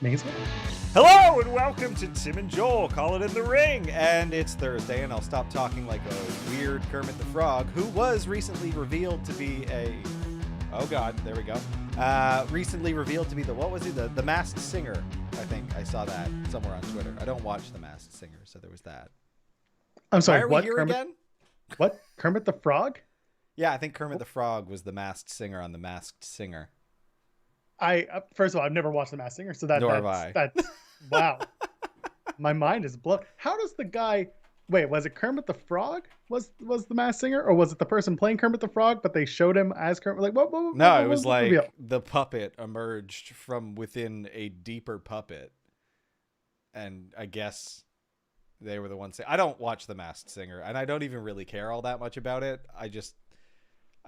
Nasal? Hello and welcome to Tim and Joel Call It in the Ring, and it's Thursday, and I'll stop talking like a weird Kermit the Frog, who was recently revealed to be oh god, there we go, recently revealed to be the Masked Singer. I think I saw that somewhere on Twitter. I don't watch the Masked Singer, so there was that. I'm sorry, why are what, we here Kermit? Again? What, Kermit the Frog? Yeah, I think Kermit the Frog was the Masked Singer on the Masked Singer. First of all, I've never watched the Masked Singer, so Nor have I. That's wow. My mind is blown. How does the guy? Wait, was it Kermit the Frog? Was the Masked Singer, or was it the person playing Kermit the Frog, but they showed him as Kermit? Like what? No, it was like the puppet emerged from within a deeper puppet, and I guess they were the ones. I don't watch the Masked Singer, and I don't even really care all that much about it. I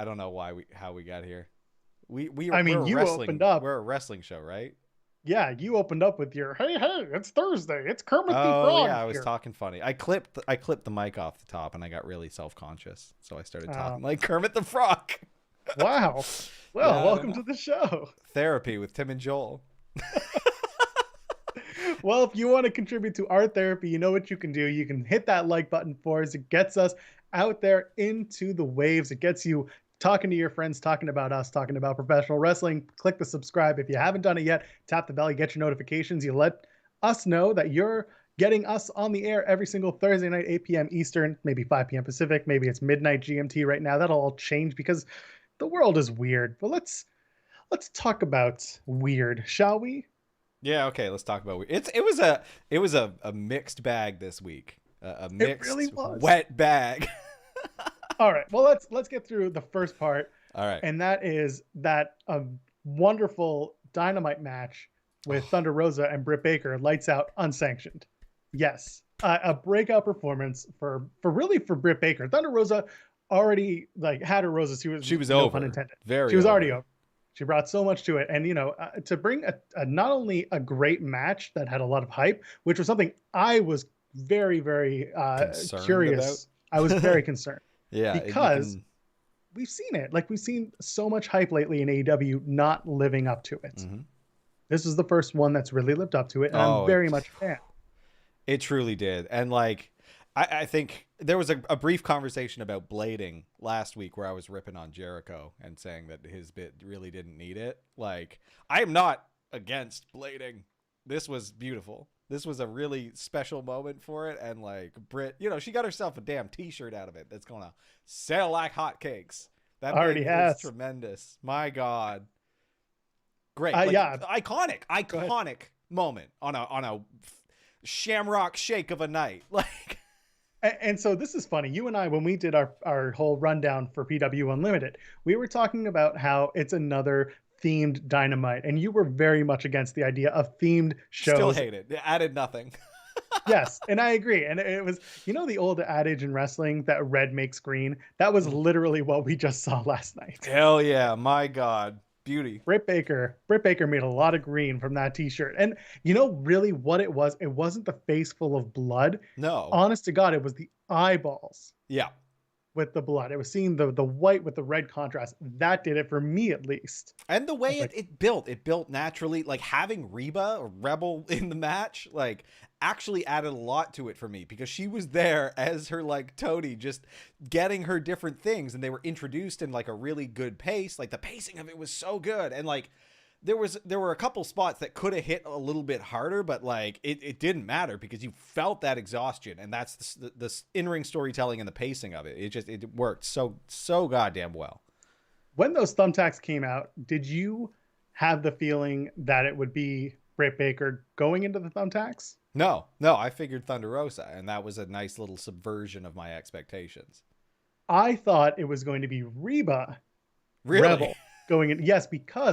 don't know how we got here. You opened up. We're a wrestling show, right? Yeah, you opened up with your hey, it's Thursday. It's Kermit the Frog. Oh yeah, I was talking funny. I clipped the mic off the top, and I got really self-conscious, so I started talking like Kermit the Frog. Wow. Well, welcome to the show. Therapy with Tim and Joel. Well, if you want to contribute to our therapy, you know what you can do. You can hit that like button for us. It gets us out there into the waves. It gets you talking to your friends, talking about us, talking about professional wrestling. Click the subscribe. If you haven't done it yet, tap the bell. You get your notifications. You let us know that you're getting us on the air every single Thursday night, 8 p.m. Eastern, maybe 5 p.m. Pacific. Maybe it's midnight GMT right now. That'll all change because the world is weird. But let's talk about weird, shall we? Yeah, okay, let's talk about weird. It was a mixed bag this week. A mixed, it really was. Wet bag. All right, well, let's get through the first part. All right. And that is that wonderful Dynamite match with Thunder Rosa and Britt Baker, lights out, unsanctioned. Yes, a breakout performance for Britt Baker. Thunder Rosa already had her roses. She was no over. Pun intended. She was already over. She brought so much to it, and to bring a not only a great match that had a lot of hype, which was something I was very very curious. I was very concerned. Yeah, because we've seen it. We've seen so much hype lately in AEW not living up to it. Mm-hmm. This is the first one that's really lived up to it, and I'm very much a fan. It truly did. And I think there was a brief conversation about blading last week where I was ripping on Jericho and saying that his bit really didn't need it. I am not against blading. This was beautiful. This was a really special moment for it. And Britt, she got herself a damn t-shirt out of it that's going to sell like hotcakes. That already has. Tremendous. My God. Great. Yeah. Iconic moment on a shamrock shake of a night. And so this is funny. You and I, when we did our whole rundown for PW Unlimited, we were talking about how it's another themed Dynamite, and you were very much against the idea of themed shows. Still hate it. It added nothing. Yes, and I agree. And it was, the old adage in wrestling that red makes green. That was literally what we just saw last night. Hell yeah, my God. Beauty. Britt Baker made a lot of green from that t-shirt. And really what it wasn't the face full of blood. No. Honest to God, it was the eyeballs. Yeah. With the blood. It was seeing the white with the red contrast. That did it for me, at least. And the way it built naturally, having Reba or Rebel in the match, actually added a lot to it for me, because she was there as her Tony, just getting her different things, and they were introduced in a really good pace. The pacing of it was so good, and there were a couple spots that could have hit a little bit harder, but it didn't matter because you felt that exhaustion, and that's the in-ring storytelling and the pacing of it. It worked so goddamn well. When those thumbtacks came out, did you have the feeling that it would be Britt Baker going into the thumbtacks? No, I figured Thunder Rosa, and that was a nice little subversion of my expectations. I thought it was going to be Reba. Really? Rebel going in. Yes,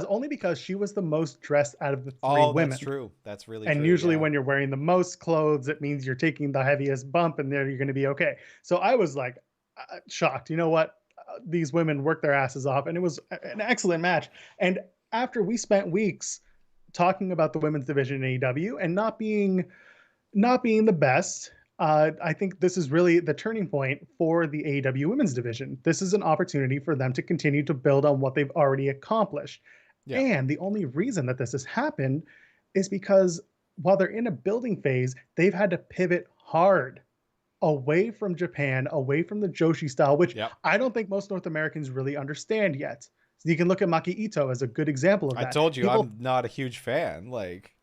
only because she was the most dressed out of the three women. That's true. That's really and true. Usually when you're wearing the most clothes, it means you're taking the heaviest bump, and there you're going to be okay. So I was shocked. You know what? These women worked their asses off, and it was an excellent match. And after we spent weeks talking about the women's division in AEW and not being the best, I think this is really the turning point for the AEW women's division. This is an opportunity for them to continue to build on what they've already accomplished. Yeah. And the only reason that this has happened is because while they're in a building phase, they've had to pivot hard away from Japan, away from the Joshi style, which Yep. I don't think most North Americans really understand yet. So you can look at Maki Ito as a good example of I that. told you People, I'm not a huge fan. Like,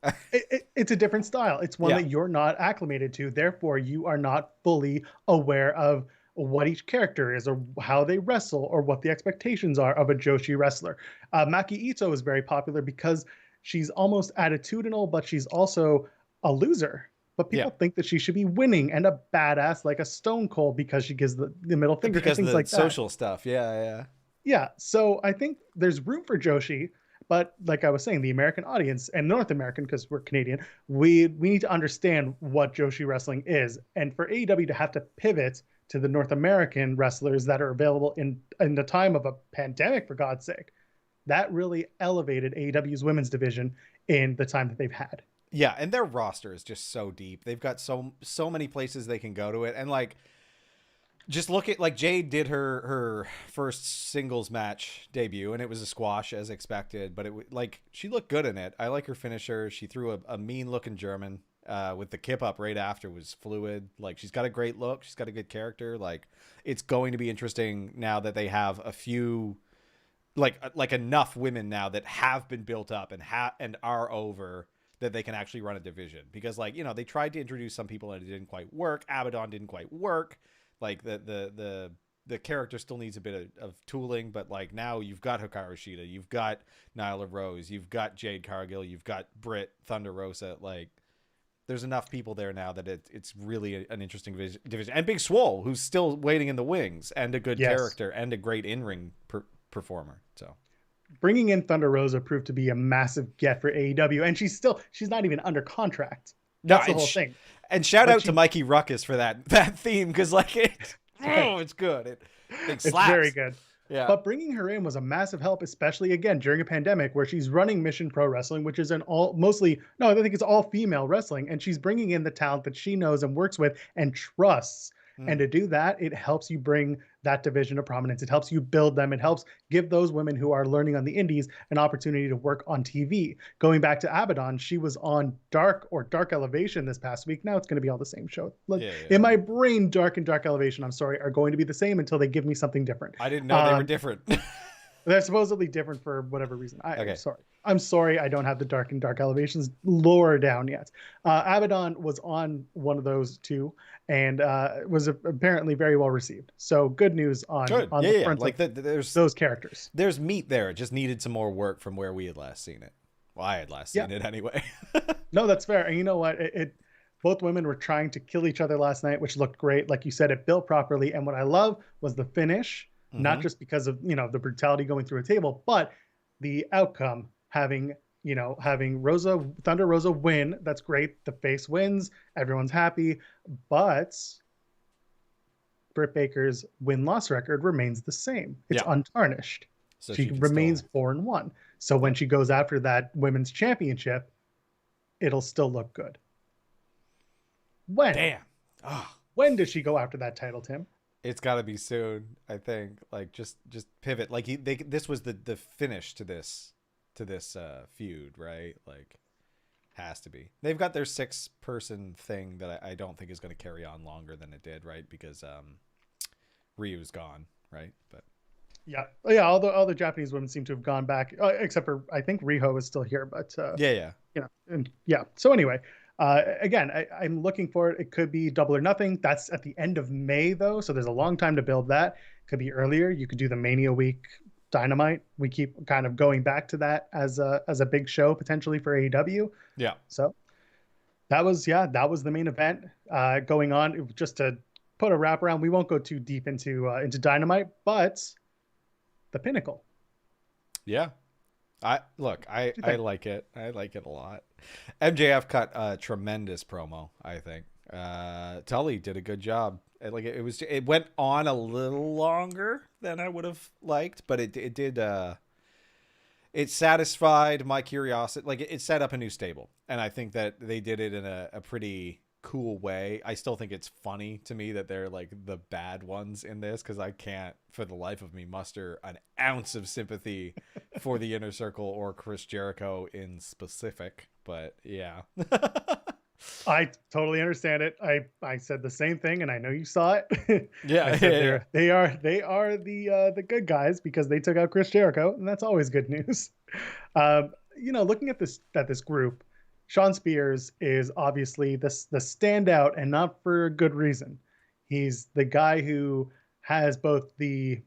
it's a different style. It's one yeah, that you're not acclimated to. Therefore, you are not fully aware of what each character is or how they wrestle or what the expectations are of a Joshi wrestler. Maki Ito is very popular because she's almost attitudinal, but she's also a loser. But yeah, people think that she should be winning and a badass like a Stone Cold because she gives the middle finger and because of things the like that. social stuff. Yeah, yeah. Yeah, so I think there's room for Joshi, but like I was saying, the American audience and North American, because we're Canadian, we need to understand what Joshi wrestling is, and for AEW to have to pivot to the North American wrestlers that are available in the time of a pandemic, for God's sake, that really elevated AEW's women's division in the time that they've had. Yeah, and their roster is just so deep. They've got so many places they can go to it, and like, just look at, like, Jade did her first singles match debut, and it was a squash as expected, but like, she looked good in it. I like her finisher. She threw a mean looking German with the kip up right after, was fluid. Like, she's got a great look. She's got a good character. Like, it's going to be interesting now that they have a few, like enough women now that have been built up and are over, that they can actually run a division. Because, like, they tried to introduce some people and it didn't quite work. Abaddon didn't quite work. Like, the character still needs a bit of tooling, but like, now you've got Hikaru Shida, you've got Nyla Rose, you've got Jade Cargill, you've got Britt Thunder Rosa. Like, there's enough people there now that it's really an interesting division. And Big Swole, who's still waiting in the wings, and a good character and a great in-ring performer. So Bringing in Thunder Rosa proved to be a massive get for AEW, and she's not even under contract. That's the whole thing. And shout out to Mikey Ruckus for that theme, because like, it's good. It slaps. It's very good. Yeah. But bringing her in was a massive help, especially again during a pandemic where she's running Mission Pro Wrestling, which is I think it's all female wrestling, and she's bringing in the talent that she knows and works with and trusts. And to do that, it helps you bring that division to prominence. It helps you build them. It helps give those women who are learning on the indies an opportunity to work on TV. Going back to Abaddon, she was on Dark Elevation this past week. Now it's going to be all the same show. In my brain, Dark and Dark Elevation, I'm sorry, are going to be the same until they give me something different. I didn't know they were different. They're supposedly different for whatever reason. Okay. I'm sorry. I don't have the Dark and Dark Elevations lore down yet. Abaddon was on one of those two and was apparently very well received. So good news on the front like there's those characters. There's meat there. It just needed some more work from where we had last seen it. Well, I had last seen it anyway. No, that's fair. And you know what? Both women were trying to kill each other last night, which looked great. Like you said, it built properly. And what I love was the finish. Not just because of the brutality going through a table, but the outcome having Thunder Rosa win. That's great. The face wins. Everyone's happy. But Britt Baker's win-loss record remains the same. It's untarnished. So she remains 4-1. So when she goes after that women's championship, it'll still look good. When does she go after that title, Tim? It's got to be soon, I think. Like, just pivot. Like, this was the finish to this feud, right? Like, has to be. They've got their 6-person thing that I don't think is going to carry on longer than it did, right? Because Ryu's gone, right? But yeah. All the Japanese women seem to have gone back, except for I think Riho is still here, but So anyway. Again, I'm looking for it. It could be Double or Nothing. That's at the end of May, though, so there's a long time to build that. Could be earlier. You could do the Mania Week Dynamite. We keep kind of going back to that as a big show potentially for AEW. Yeah. So that was the main event going on. Just to put a wrap around, we won't go too deep into Dynamite, but the Pinnacle. Yeah. I like it. I like it a lot. MJF cut a tremendous promo, I think. Tully did a good job. It went on a little longer than I would have liked, but it did it satisfied my curiosity. Like, it set up a new stable, and I think that they did it in a pretty cool way. I still think it's funny to me that they're like the bad ones in this, because I can't for the life of me muster an ounce of sympathy for the Inner Circle or Chris Jericho in specific. but yeah. I totally understand it. I said the same thing, and I know you saw it. I Yeah, said yeah. they are the good guys because they took out Chris Jericho, and that's always good news. Looking at this group, Sean Spears is obviously the standout, and not for a good reason. He's the guy who has both the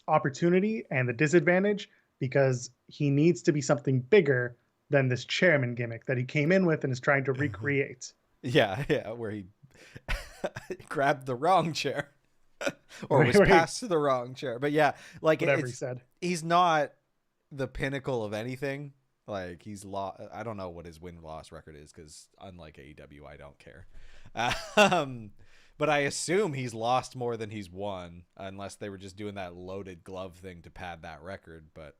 opportunity and the disadvantage because he needs to be something bigger than this chairman gimmick that he came in with and is trying to recreate. Yeah, yeah, where he grabbed the wrong chair or was Where he, passed to the wrong chair. But yeah, like whatever he said. he's not the pinnacle of anything. Like he's lost. I don't know what his win-loss record is because unlike AEW, I don't care. But I assume he's lost more than he's won, unless they were just doing that loaded glove thing to pad that record. But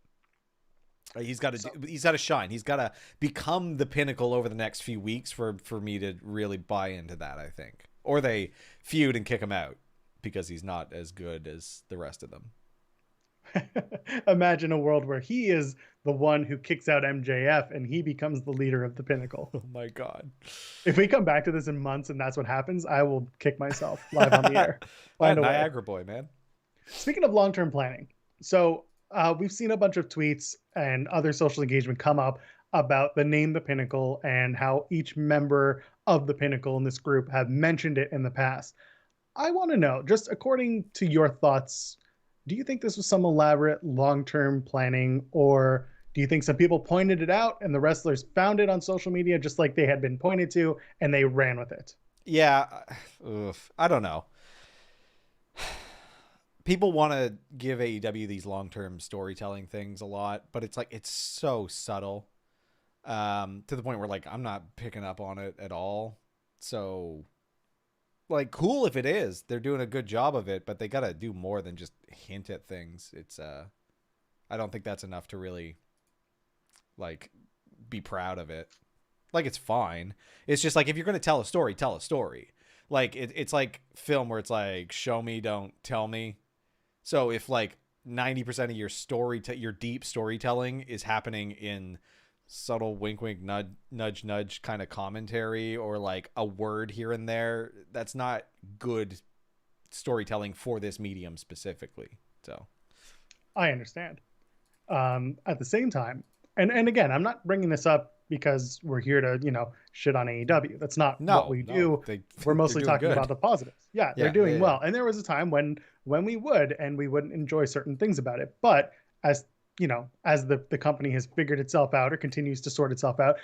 he's got to shine. He's got to become the pinnacle over the next few weeks for me to really buy into that, I think. Or they feud and kick him out because he's not as good as the rest of them. Imagine a world where he is the one who kicks out MJF and he becomes the leader of the Pinnacle. Oh my God. If we come back to this in months and that's what happens, I will kick myself live on the air. Find a Niagara boy, man. Speaking of long-term planning, so we've seen a bunch of tweets and other social engagement come up about the name The Pinnacle and how each member of the Pinnacle in this group have mentioned it in the past. I want to know, just according to your thoughts, do you think this was some elaborate long-term planning, or do you think some people pointed it out and the wrestlers found it on social media just like they had been pointed to and they ran with it? Yeah. I don't know. People want to give AEW these long-term storytelling things a lot, but it's like, it's so subtle to the point where like, I'm not picking up on it at all. So like, cool if it is, they're doing a good job of it, but they got to do more than just hint at things. It's I don't think that's enough to really like be proud of it. Like, it's fine. It's just like, if you're going to tell a story, tell a story. Like it's like film where it's like, show me, don't tell me. So if like 90% of your your deep storytelling is happening in subtle wink wink nudge nudge kind of commentary or like a word here and there, that's not good storytelling for this medium specifically. So I understand. At the same time, and again, I'm not bringing this up because we're here to shit on AEW. That's not what we do. We're mostly talking about the positives. Yeah, they're doing well. And there was a time when we wouldn't enjoy certain things about it, but as the company has figured itself out or continues to sort itself out,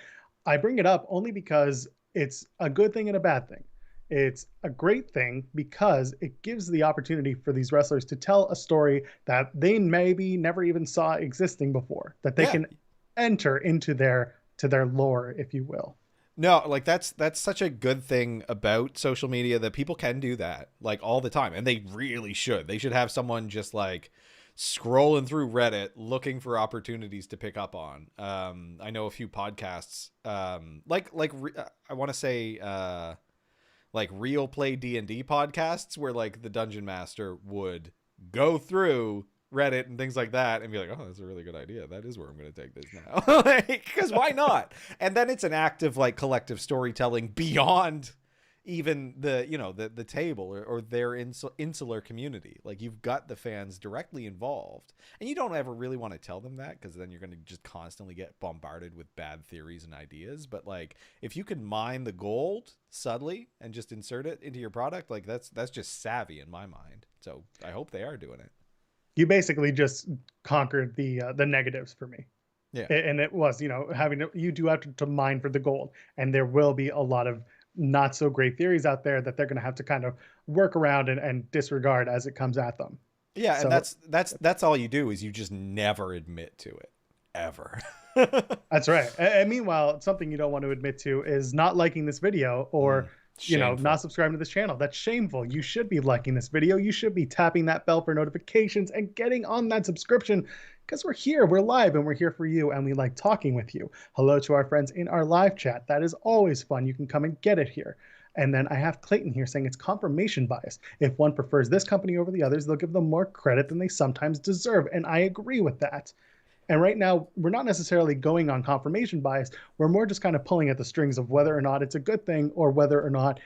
I bring it up only because it's a good thing and a bad thing. It's a great thing because it gives the opportunity for these wrestlers to tell a story that they maybe never even saw existing before, that they can enter into their lore, if you will. No, like that's such a good thing about social media, that people can do that like all the time, and they really should. They should have someone just like scrolling through Reddit looking for opportunities to pick up on. I know a few podcasts I want to say like real play D&D podcasts where like the dungeon master would go through Reddit and things like that and be like, oh, that's a really good idea. That is where I'm going to take this now. Because why not? And then it's an act of like collective storytelling beyond even the table or their insular community. Like, you've got the fans directly involved, and you don't ever really want to tell them that, because then you're going to just constantly get bombarded with bad theories and ideas. But like, if you can mine the gold subtly and just insert it into your product, like that's just savvy in my mind. So I hope they are doing it. You basically just conquered the negatives for me. Yeah. And it was, you do have to mine for the gold, and there will be a lot of not so great theories out there that they're going to have to kind of work around and disregard as it comes at them. Yeah. So, and that's all you do, is you just never admit to it ever. That's right. And meanwhile, something you don't want to admit to is not liking this video or, not subscribing to this channel. That's shameful. You should be liking this video. You should be tapping that bell for notifications and getting on that subscription, because we're here, we're live, and we're here for you, and we like talking with you. Hello to our friends in our live chat. That is always fun. You can come and get it here. And then I have Clayton here saying it's confirmation bias. If one prefers this company over the others, they'll give them more credit than they sometimes deserve. And I agree with that. And right now, we're not necessarily going on confirmation bias. We're more just kind of pulling at the strings of whether or not it's a good thing or whether or not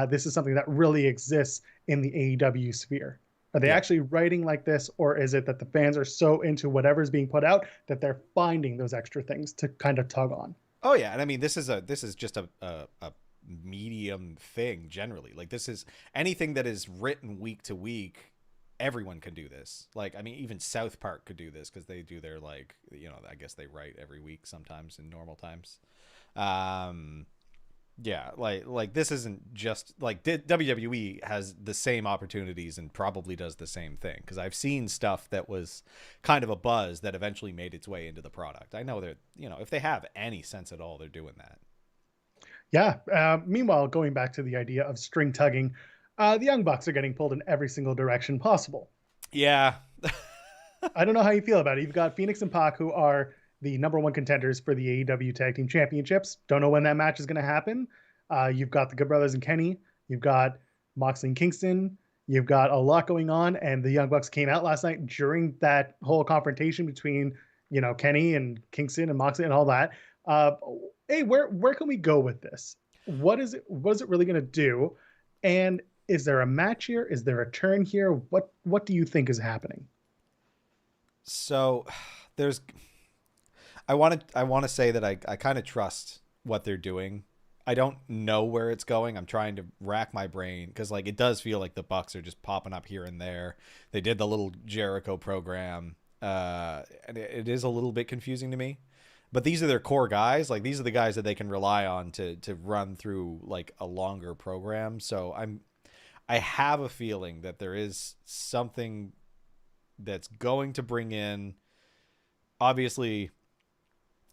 this is something that really exists in the AEW sphere. Are they Yeah. actually writing like this, or is it that the fans are so into whatever's being put out that they're finding those extra things to kind of tug on? Oh yeah, and I mean this is just a medium thing generally. Like this is anything that is written week to week. Everyone can do this. Like I mean, even South Park could do this because they do their like I guess they write every week sometimes in normal times. Yeah, like this isn't just like WWE has the same opportunities and probably does the same thing because I've seen stuff that was kind of a buzz that eventually made its way into the product. I know that if they have any sense at all, they're doing that. Yeah. Meanwhile, going back to the idea of string tugging, the Young Bucks are getting pulled in every single direction possible. Yeah. I don't know how you feel about it. You've got Phoenix and Pac, who are the number one contenders for the AEW Tag Team Championships. Don't know when that match is going to happen. You've got the Good Brothers and Kenny. You've got Moxley and Kingston. You've got a lot going on, and the Young Bucks came out last night during that whole confrontation between Kenny and Kingston and Moxley and all that. Hey, where can we go with this? What is it really going to do? And is there a match here? Is there a turn here? What do you think is happening? So I want to say that I kind of trust what they're doing. I don't know where it's going. I'm trying to rack my brain because like it does feel like the Bucks are just popping up here and there. They did the little Jericho program, and it is a little bit confusing to me. But these are their core guys. Like these are the guys that they can rely on to run through like a longer program. So I have a feeling that there is something that's going to bring in. Obviously,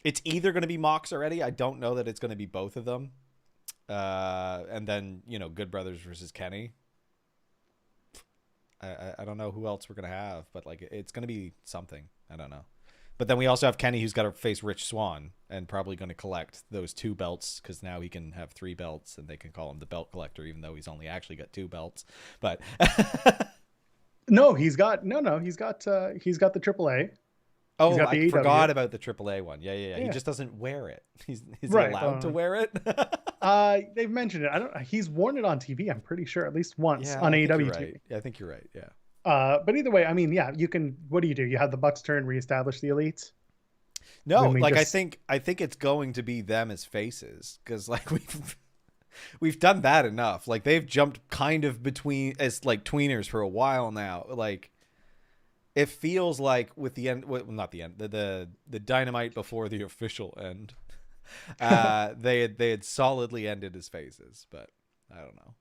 it's either going to be Mox already. I don't know that it's going to be both of them. And then, Good Brothers versus Kenny. I don't know who else we're going to have, but like it's going to be something. I don't know. But then we also have Kenny, who's got to face Rich Swann and probably going to collect those 2 belts because now he can have 3 belts and they can call him the belt collector, even though he's only actually got 2 belts. But no, he's got the AAA. Oh, I forgot about the AAA one. Yeah. He just doesn't wear it. Is he allowed to wear it? They've mentioned it. He's worn it on TV. I'm pretty sure at least once on AEW TV. Yeah, I think you're right. Yeah. But either way, I mean, yeah, you can. What do? You have the Bucks turn, reestablish the Elites. No, like I think it's going to be them as faces because like we've done that enough. Like they've jumped kind of between as like tweeners for a while now. Like it feels like with the end, well, not the end, the Dynamite before the official end, they had solidly ended as faces, but I don't know.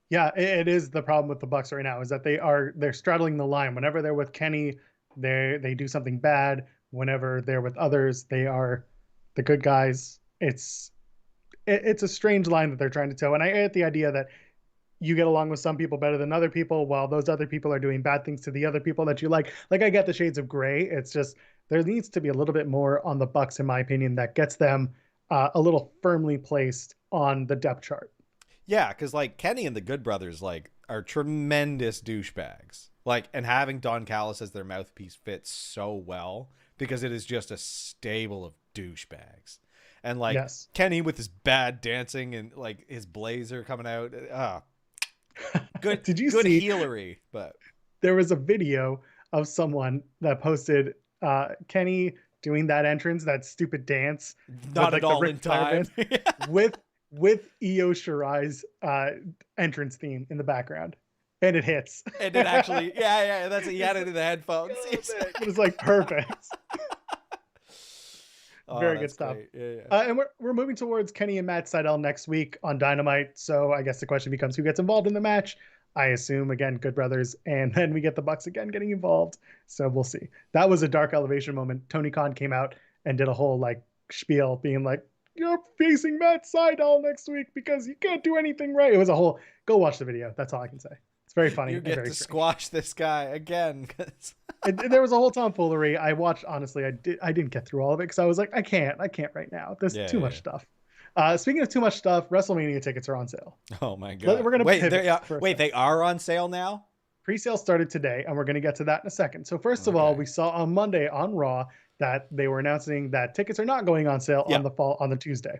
Yeah, it is the problem with the Bucks right now is that they're straddling the line. Whenever they're with Kenny, they do something bad. Whenever they're with others, they are the good guys. It's a strange line that they're trying to toe. And I get the idea that you get along with some people better than other people, while those other people are doing bad things to the other people that you like. Like I get the shades of gray. It's just there needs to be a little bit more on the Bucks, in my opinion, that gets them a little firmly placed on the depth chart. Yeah, because like Kenny and the Good Brothers like are tremendous douchebags. Like, and having Don Callis as their mouthpiece fits so well because it is just a stable of douchebags. And like Kenny with his bad dancing and like his blazer coming out. Good. Did you good see healery? But there was a video of someone that posted Kenny doing that entrance, that stupid dance, not at all in time, with Io Shirai's entrance theme in the background, and it hits. And it actually, yeah, that's it. He had it in the headphones. It was like perfect. Very good stuff. Yeah. And we're moving towards Kenny and Matt Sydal next week on Dynamite. So I guess the question becomes who gets involved in the match. I assume again Good Brothers, and then we get the Bucks again getting involved. So we'll see. That was a dark elevation moment. Tony Khan came out and did a whole like spiel, being like, "You're facing Matt Sydal next week because you can't do anything right." It was a whole. Go watch the video. That's all I can say. It's very funny. You get to squash this guy again. There was a whole tomfoolery. I watched, honestly, I didn't get through all of it because I was like, I can't right now. There's too much stuff. Speaking of too much stuff, WrestleMania tickets are on sale. Oh my god! We're gonna wait. They are on sale now. Pre-sale started today, and we're going to get to that in a second. So first of all, Okay. we saw on Monday on Raw that they were announcing that tickets are not going on sale Yeah. on the Tuesday.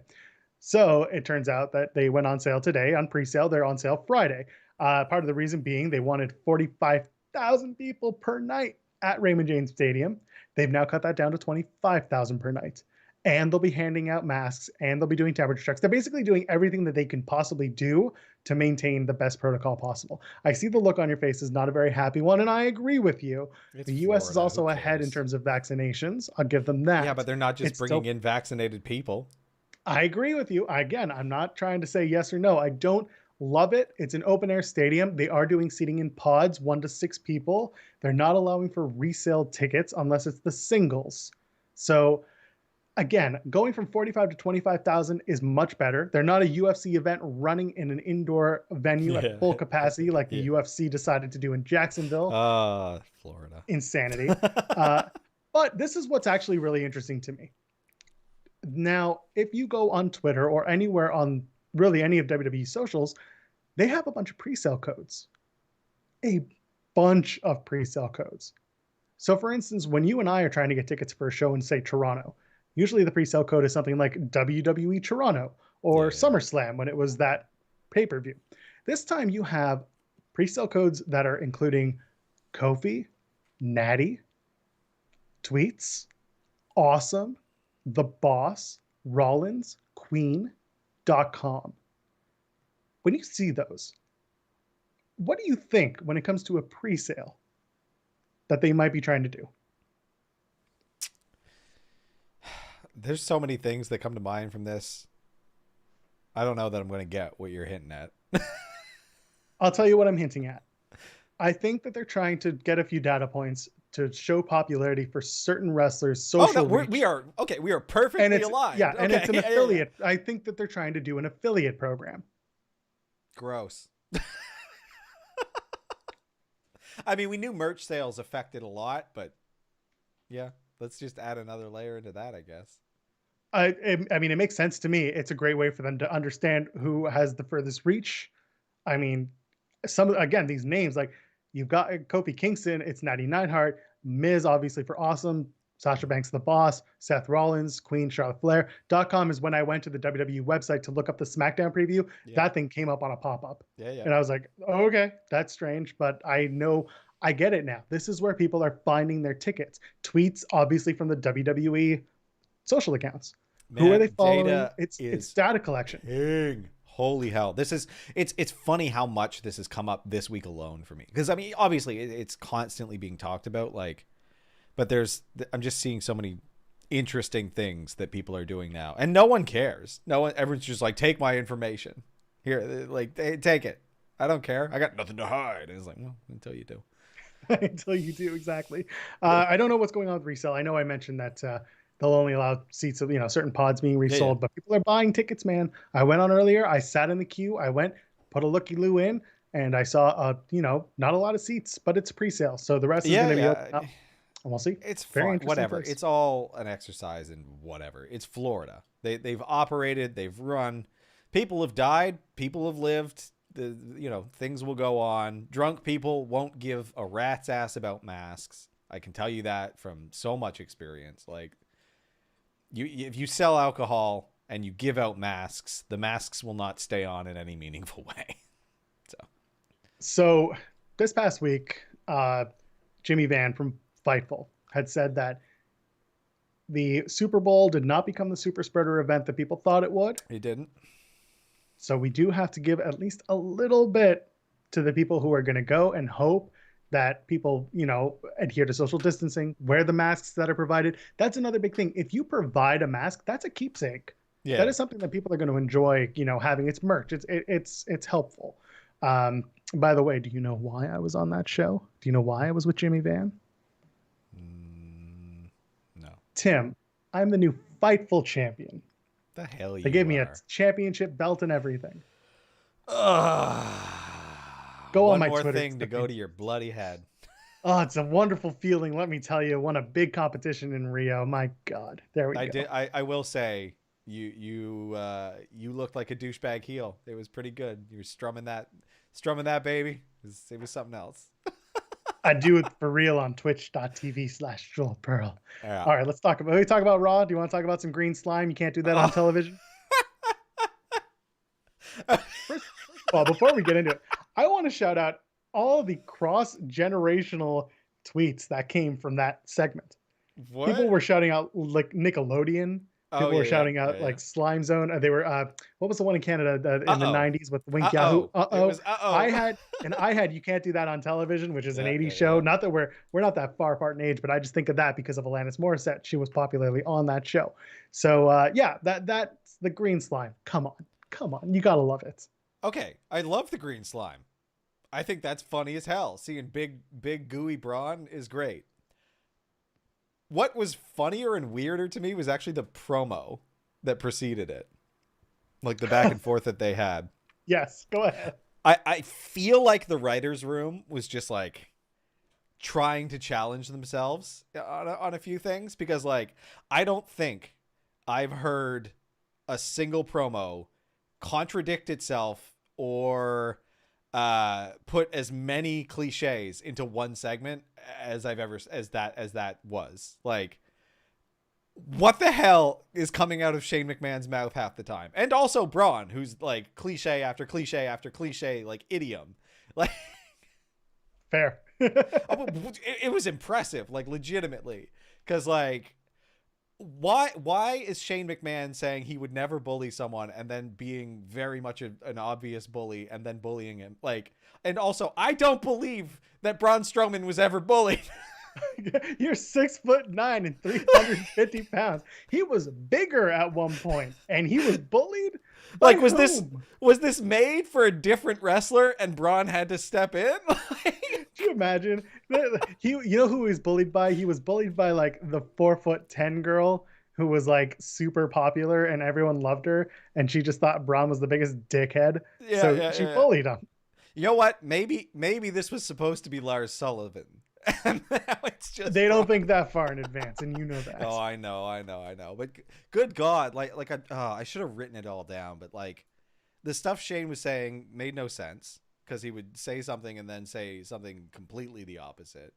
So it turns out that they went on sale today on pre-sale. They're on sale Friday. Part of the reason being they wanted 45,000 people per night at Raymond James Stadium. They've now cut that down to 25,000 per night. And they'll be handing out masks and they'll be doing temperature checks. They're basically doing everything that they can possibly do to maintain the best protocol possible. I see the look on your face is not a very happy one, and I agree with you. It's The US is Florida. Who also ahead in cares? terms of vaccinations. I'll give them that. Yeah, but they're not just It's bringing still in vaccinated people. I agree with you. Again, I'm not trying to say yes or no. I don't love it. It's an open air stadium. They are doing seating in pods, 1 to 6 people. They're not allowing for resale tickets unless it's the singles. So again, going from 45 to 25,000 is much better. They're not a UFC event running in an indoor venue at full capacity like the Yeah. UFC decided to do in Jacksonville. Florida. Insanity. But this is what's actually really interesting to me. Now, if you go on Twitter or anywhere on really any of WWE socials, they have a bunch of pre-sale codes. A bunch of pre-sale codes. So for instance, when you and I are trying to get tickets for a show in, say, Toronto, usually the pre-sale code is something like WWE Toronto or SummerSlam when it was that pay-per-view. This time you have pre-sale codes that are including Kofi, Natty, Tweets, Awesome, The Boss, Rollins, Queen.com. When you see those, what do you think when it comes to a pre-sale that they might be trying to do? There's so many things that come to mind from this. I don't know that I'm going to get what you're hinting at. I'll tell you what I'm hinting at. I think that they're trying to get a few data points to show popularity for certain wrestlers. Social reach. We are perfectly aligned. Yeah, and okay. it's an affiliate. Yeah. I think that they're trying to do an affiliate program. Gross. I mean, we knew merch sales affected a lot, but yeah, let's just add another layer into that, I guess. I mean, it makes sense to me. It's a great way for them to understand who has the furthest reach. I mean, again, these names, like you've got Kofi Kingston, it's Natty Neidhart, Miz, obviously for Awesome, Sasha Banks, The Boss, Seth Rollins, Queen, Charlotte Flair.com is when I went to the WWE website to look up the SmackDown preview. Yeah. That thing came up on a pop-up. Yeah. And I was like, oh, okay, that's strange, but I know I get it now. This is where people are finding their tickets. Tweets, obviously, from the WWE social accounts. Man, who are they following? It's data collection. King. Holy hell. It's funny how much this has come up this week alone for me. Because I mean, obviously it's constantly being talked about, like, but I'm just seeing so many interesting things that people are doing now. And no one cares. Everyone's just like, take my information. Here, like, take it. I don't care. I got nothing to hide. And it's like, well, until you do. Until you do, exactly. I don't know what's going on with resale. I know I mentioned that they'll only allow seats of, certain pods being resold, but people are buying tickets, man. I went on earlier. I sat in the queue. I went, put a looky-loo in, and I saw, not a lot of seats, but it's pre-sale. So the rest is going to be open up. And we'll see. It's fun. Whatever. It's all an exercise in whatever. It's Florida. They've operated. They've run. People have died. People have lived. Things will go on. Drunk people won't give a rat's ass about masks. I can tell you that from so much experience. Like, if you sell alcohol and you give out masks, the masks will not stay on in any meaningful way. So this past week, Jimmy Van from Fightful had said that the Super Bowl did not become the super spreader event that people thought it would. It didn't. So we do have to give at least a little bit to the people who are going to go and hope that people, adhere to social distancing, wear the masks that are provided. That's another big thing. If you provide a mask, that's a keepsake. Yeah. That is something that people are going to enjoy, having. It's merch. It's helpful. By the way, do you know why I was on that show? Do you know why I was with Jimmy Van? No. Tim, I'm the new Fightful champion. The hell you They gave me a championship belt and everything. Go on my Twitter. One more thing to go to your bloody head. Oh, it's a wonderful feeling. Let me tell you, won a big competition in Rio. My God, there we go. I will say, you looked like a douchebag heel. It was pretty good. You were strumming that baby. It was something else. I do it for real on twitch.tv/Joel Pearl. Yeah. All right, let's talk about Raw. Do you want to talk about some green slime? You can't do that on television. First of all, before we get into it, I want to shout out all the cross-generational tweets that came from that segment. People What? were shouting out like Nickelodeon. Oh People were yeah, shouting out yeah. like Slime Zone. They were what was the one in Canada in the Uh-oh. 90s with Wink Yahoo? It was I had You Can't Do That on Television, which is an Yeah, 80s yeah, show. yeah. Not that we're not that far apart in age, but I just think of that because of Alanis Morissette. She was popularly on that show. So yeah, that's the green slime. Come on. Come on. You gotta love it. Okay, I love the green slime. I think that's funny as hell. Seeing big gooey Braun is great. What was funnier and weirder to me was actually the promo that preceded it. Like the back and forth that they had. Yes, go ahead. I feel like the writer's room was just like trying to challenge themselves on a few things, because like I don't think I've heard a single promo contradict itself or put as many cliches into one segment as that was. Like, what the hell is coming out of Shane McMahon's mouth half the time? And also Braun, who's like cliche after cliche after cliche, like idiom. Like, Fair. it was impressive, like legitimately, because like why is Shane McMahon saying he would never bully someone and then being very much an obvious bully and then bullying him? Like, and also I don't believe that Braun Strowman was ever bullied. You're 6'9" and 350 pounds. He was bigger at one point, and he was bullied. Like, was this made for a different wrestler and Braun had to step in? Could you imagine? You know who he was bullied by? He was bullied by like the 4'10" girl who was like super popular and everyone loved her, and she just thought Braun was the biggest dickhead. Yeah, so she bullied him. You know what? Maybe this was supposed to be Lars Sullivan. And now it's just they don't think that far in advance, and you know that. Oh, I know. But good God, I should have written it all down. But like, the stuff Shane was saying made no sense, because he would say something and then say something completely the opposite.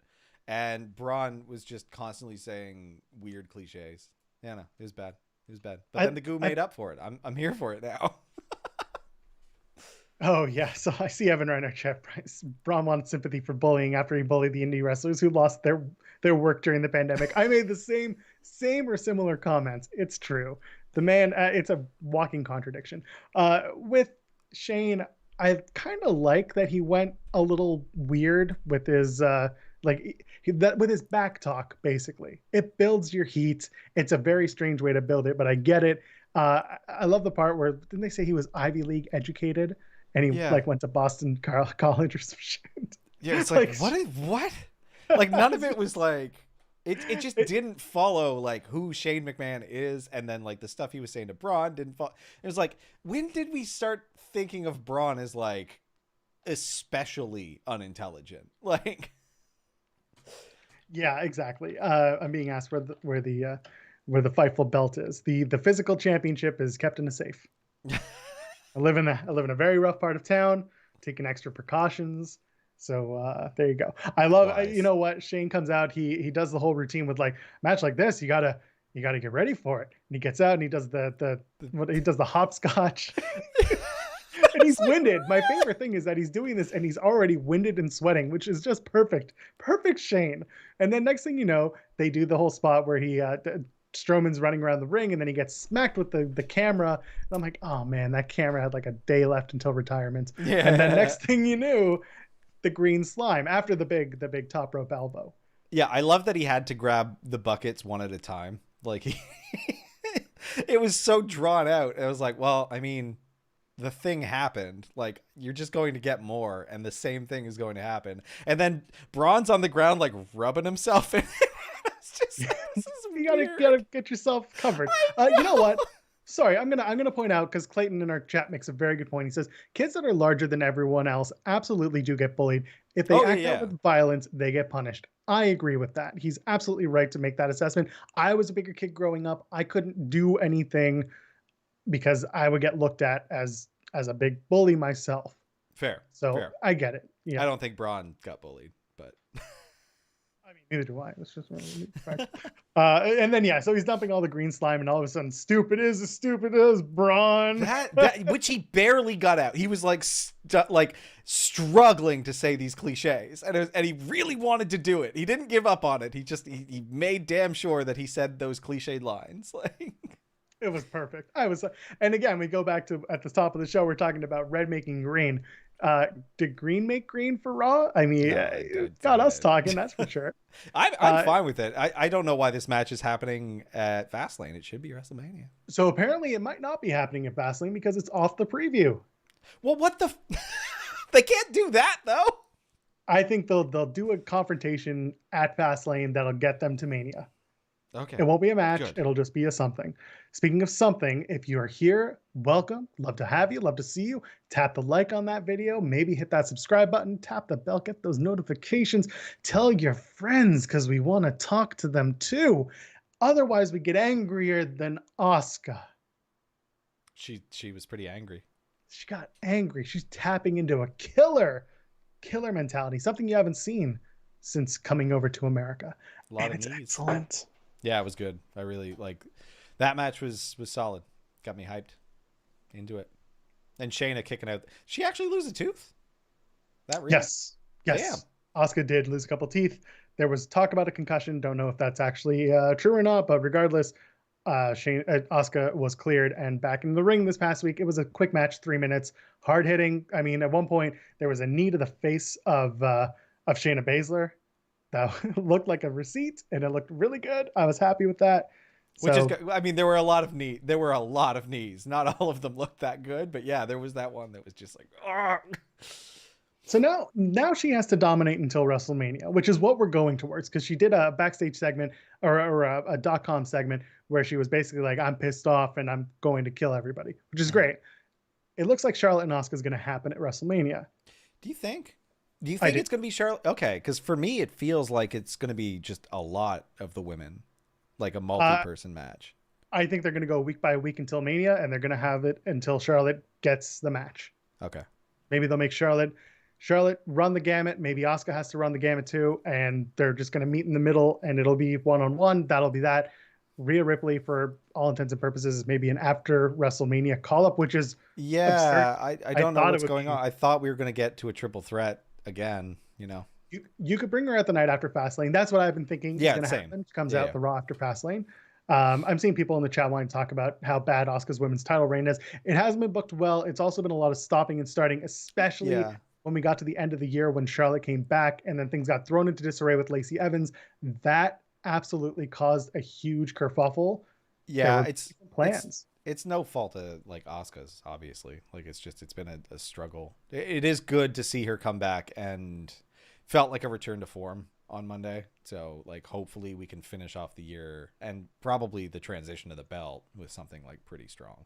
And Braun was just constantly saying weird cliches. Yeah, no, it was bad. But then the goo made up for it. I'm here for it now. Oh yeah, so I see Evan Reiner chat. Braun wanted sympathy for bullying after he bullied the indie wrestlers who lost their work during the pandemic. I made the same or similar comments. It's true. The man, it's a walking contradiction. With Shane, I kind of like that he went a little weird with his with his back talk. Basically, it builds your heat. It's a very strange way to build it, but I get it. I love the part where, didn't they say he was Ivy League educated? And he like went to Boston College or some shit. Yeah, it's like what? Like, none of it was like, it just didn't follow like who Shane McMahon is, and then like the stuff he was saying to Braun didn't follow. It was like, when did we start thinking of Braun as like especially unintelligent? Like, yeah, exactly. I'm being asked where the Fightful belt is. The physical championship is kept in a safe. I live in a very rough part of town, taking extra precautions. So there you go. I love nice. You know what? Shane comes out, he does the whole routine with like, match like this, you gotta get ready for it. And he gets out and he does the hopscotch. And he's winded. My favorite thing is that he's doing this and he's already winded and sweating, which is just perfect Shane. And then next thing you know, they do the whole spot where he Strowman's running around the ring, and then he gets smacked with the camera. And I'm like, oh man, that camera had like a day left until retirement. Yeah. And then next thing you knew, the green slime after the big top rope elbow. Yeah, I love that he had to grab the buckets one at a time. Like, it was so drawn out. I was like, well, I mean, the thing happened. Like, you're just going to get more, and the same thing is going to happen. And then Braun's on the ground, like rubbing himself in. It's just, this is you gotta get yourself covered. You know what? Sorry, I'm gonna point out, because Clayton in our chat makes a very good point. He says kids that are larger than everyone else absolutely do get bullied. If they act out with violence, they get punished. I agree with that. He's absolutely right to make that assessment. I was a bigger kid growing up. I couldn't do anything because I would get looked at as a big bully myself. Fair. So fair. I get it. Yeah. I don't think Braun got bullied, but I mean, neither do I. It's just and then yeah, so he's dumping all the green slime, and all of a sudden, stupid is Braun. That which he barely got out. He was like like struggling to say these cliches, and he really wanted to do it. He didn't give up on it. He made damn sure that he said those cliched lines. Like It was perfect. And again, we go back to at the top of the show. We're talking about red making green. Did green make green for Raw? I mean, No, got us talking, that's for sure. I'm fine with it. I don't know why this match is happening at Fastlane. It should be WrestleMania. So apparently, it might not be happening at Fastlane because it's off the preview. Well, what the? They can't do that though. I think they'll do a confrontation at Fastlane that'll get them to Mania. Okay. It won't be a match. Good. It'll just be a something. Speaking of something, if you are here, welcome. Love to have you. Love to see you. Tap the like on that video. Maybe hit that subscribe button. Tap the bell. Get those notifications. Tell your friends because we want to talk to them too. Otherwise, we get angrier than Asuka. She was pretty angry. She got angry. She's tapping into a killer mentality. Something you haven't seen since coming over to America. A lot and of it's knees. excellent. Yeah, it was good. I really like that match. Was solid. Got me hyped into it. And Shayna kicking out. She actually lose a tooth. That really? Yes. Damn. Asuka did lose a couple teeth. There was talk about a concussion. Don't know if that's actually true or not. But regardless, Asuka was cleared and back in the ring this past week. It was a quick match, 3 minutes, hard hitting. I mean, at one point there was a knee to the face of Shayna Baszler. That looked like a receipt, and it looked really good. I was happy with that. Which is, I mean, there were a lot of knees. Not all of them looked that good, but yeah, there was that one that was just like. Argh. So now she has to dominate until WrestleMania, which is what we're going towards. Because she did a backstage segment or a .com segment where she was basically like, "I'm pissed off and I'm going to kill everybody," which is great. It looks like Charlotte and Asuka is going to happen at WrestleMania. Do you think? Do you think it's going to be Charlotte? Okay, because for me, it feels like it's going to be just a lot of the women, like a multi-person match. I think they're going to go week by week until Mania, and they're going to have it until Charlotte gets the match. Okay. Maybe they'll make Charlotte run the gamut. Maybe Asuka has to run the gamut too, and they're just going to meet in the middle, and it'll be one-on-one. That'll be that. Rhea Ripley, for all intents and purposes, is maybe an after WrestleMania call-up, which is absurd. I don't know what's going on. I thought we were going to get to a triple threat again, you know. You could bring her at the night after Fastlane. That's what I've been thinking is going to happen. She comes out the Raw after Fastlane. I'm seeing people in the chat wanting to talk about how bad Asuka's women's title reign is. It hasn't been booked well. It's also been a lot of stopping and starting, especially when we got to the end of the year when Charlotte came back and then things got thrown into disarray with Lacey Evans. That absolutely caused a huge kerfuffle. Yeah, it's no fault of like Asuka's, obviously. Like it's been a struggle. It is good to see her come back and felt like a return to form on Monday. So like hopefully we can finish off the year and probably the transition to the belt with something like pretty strong.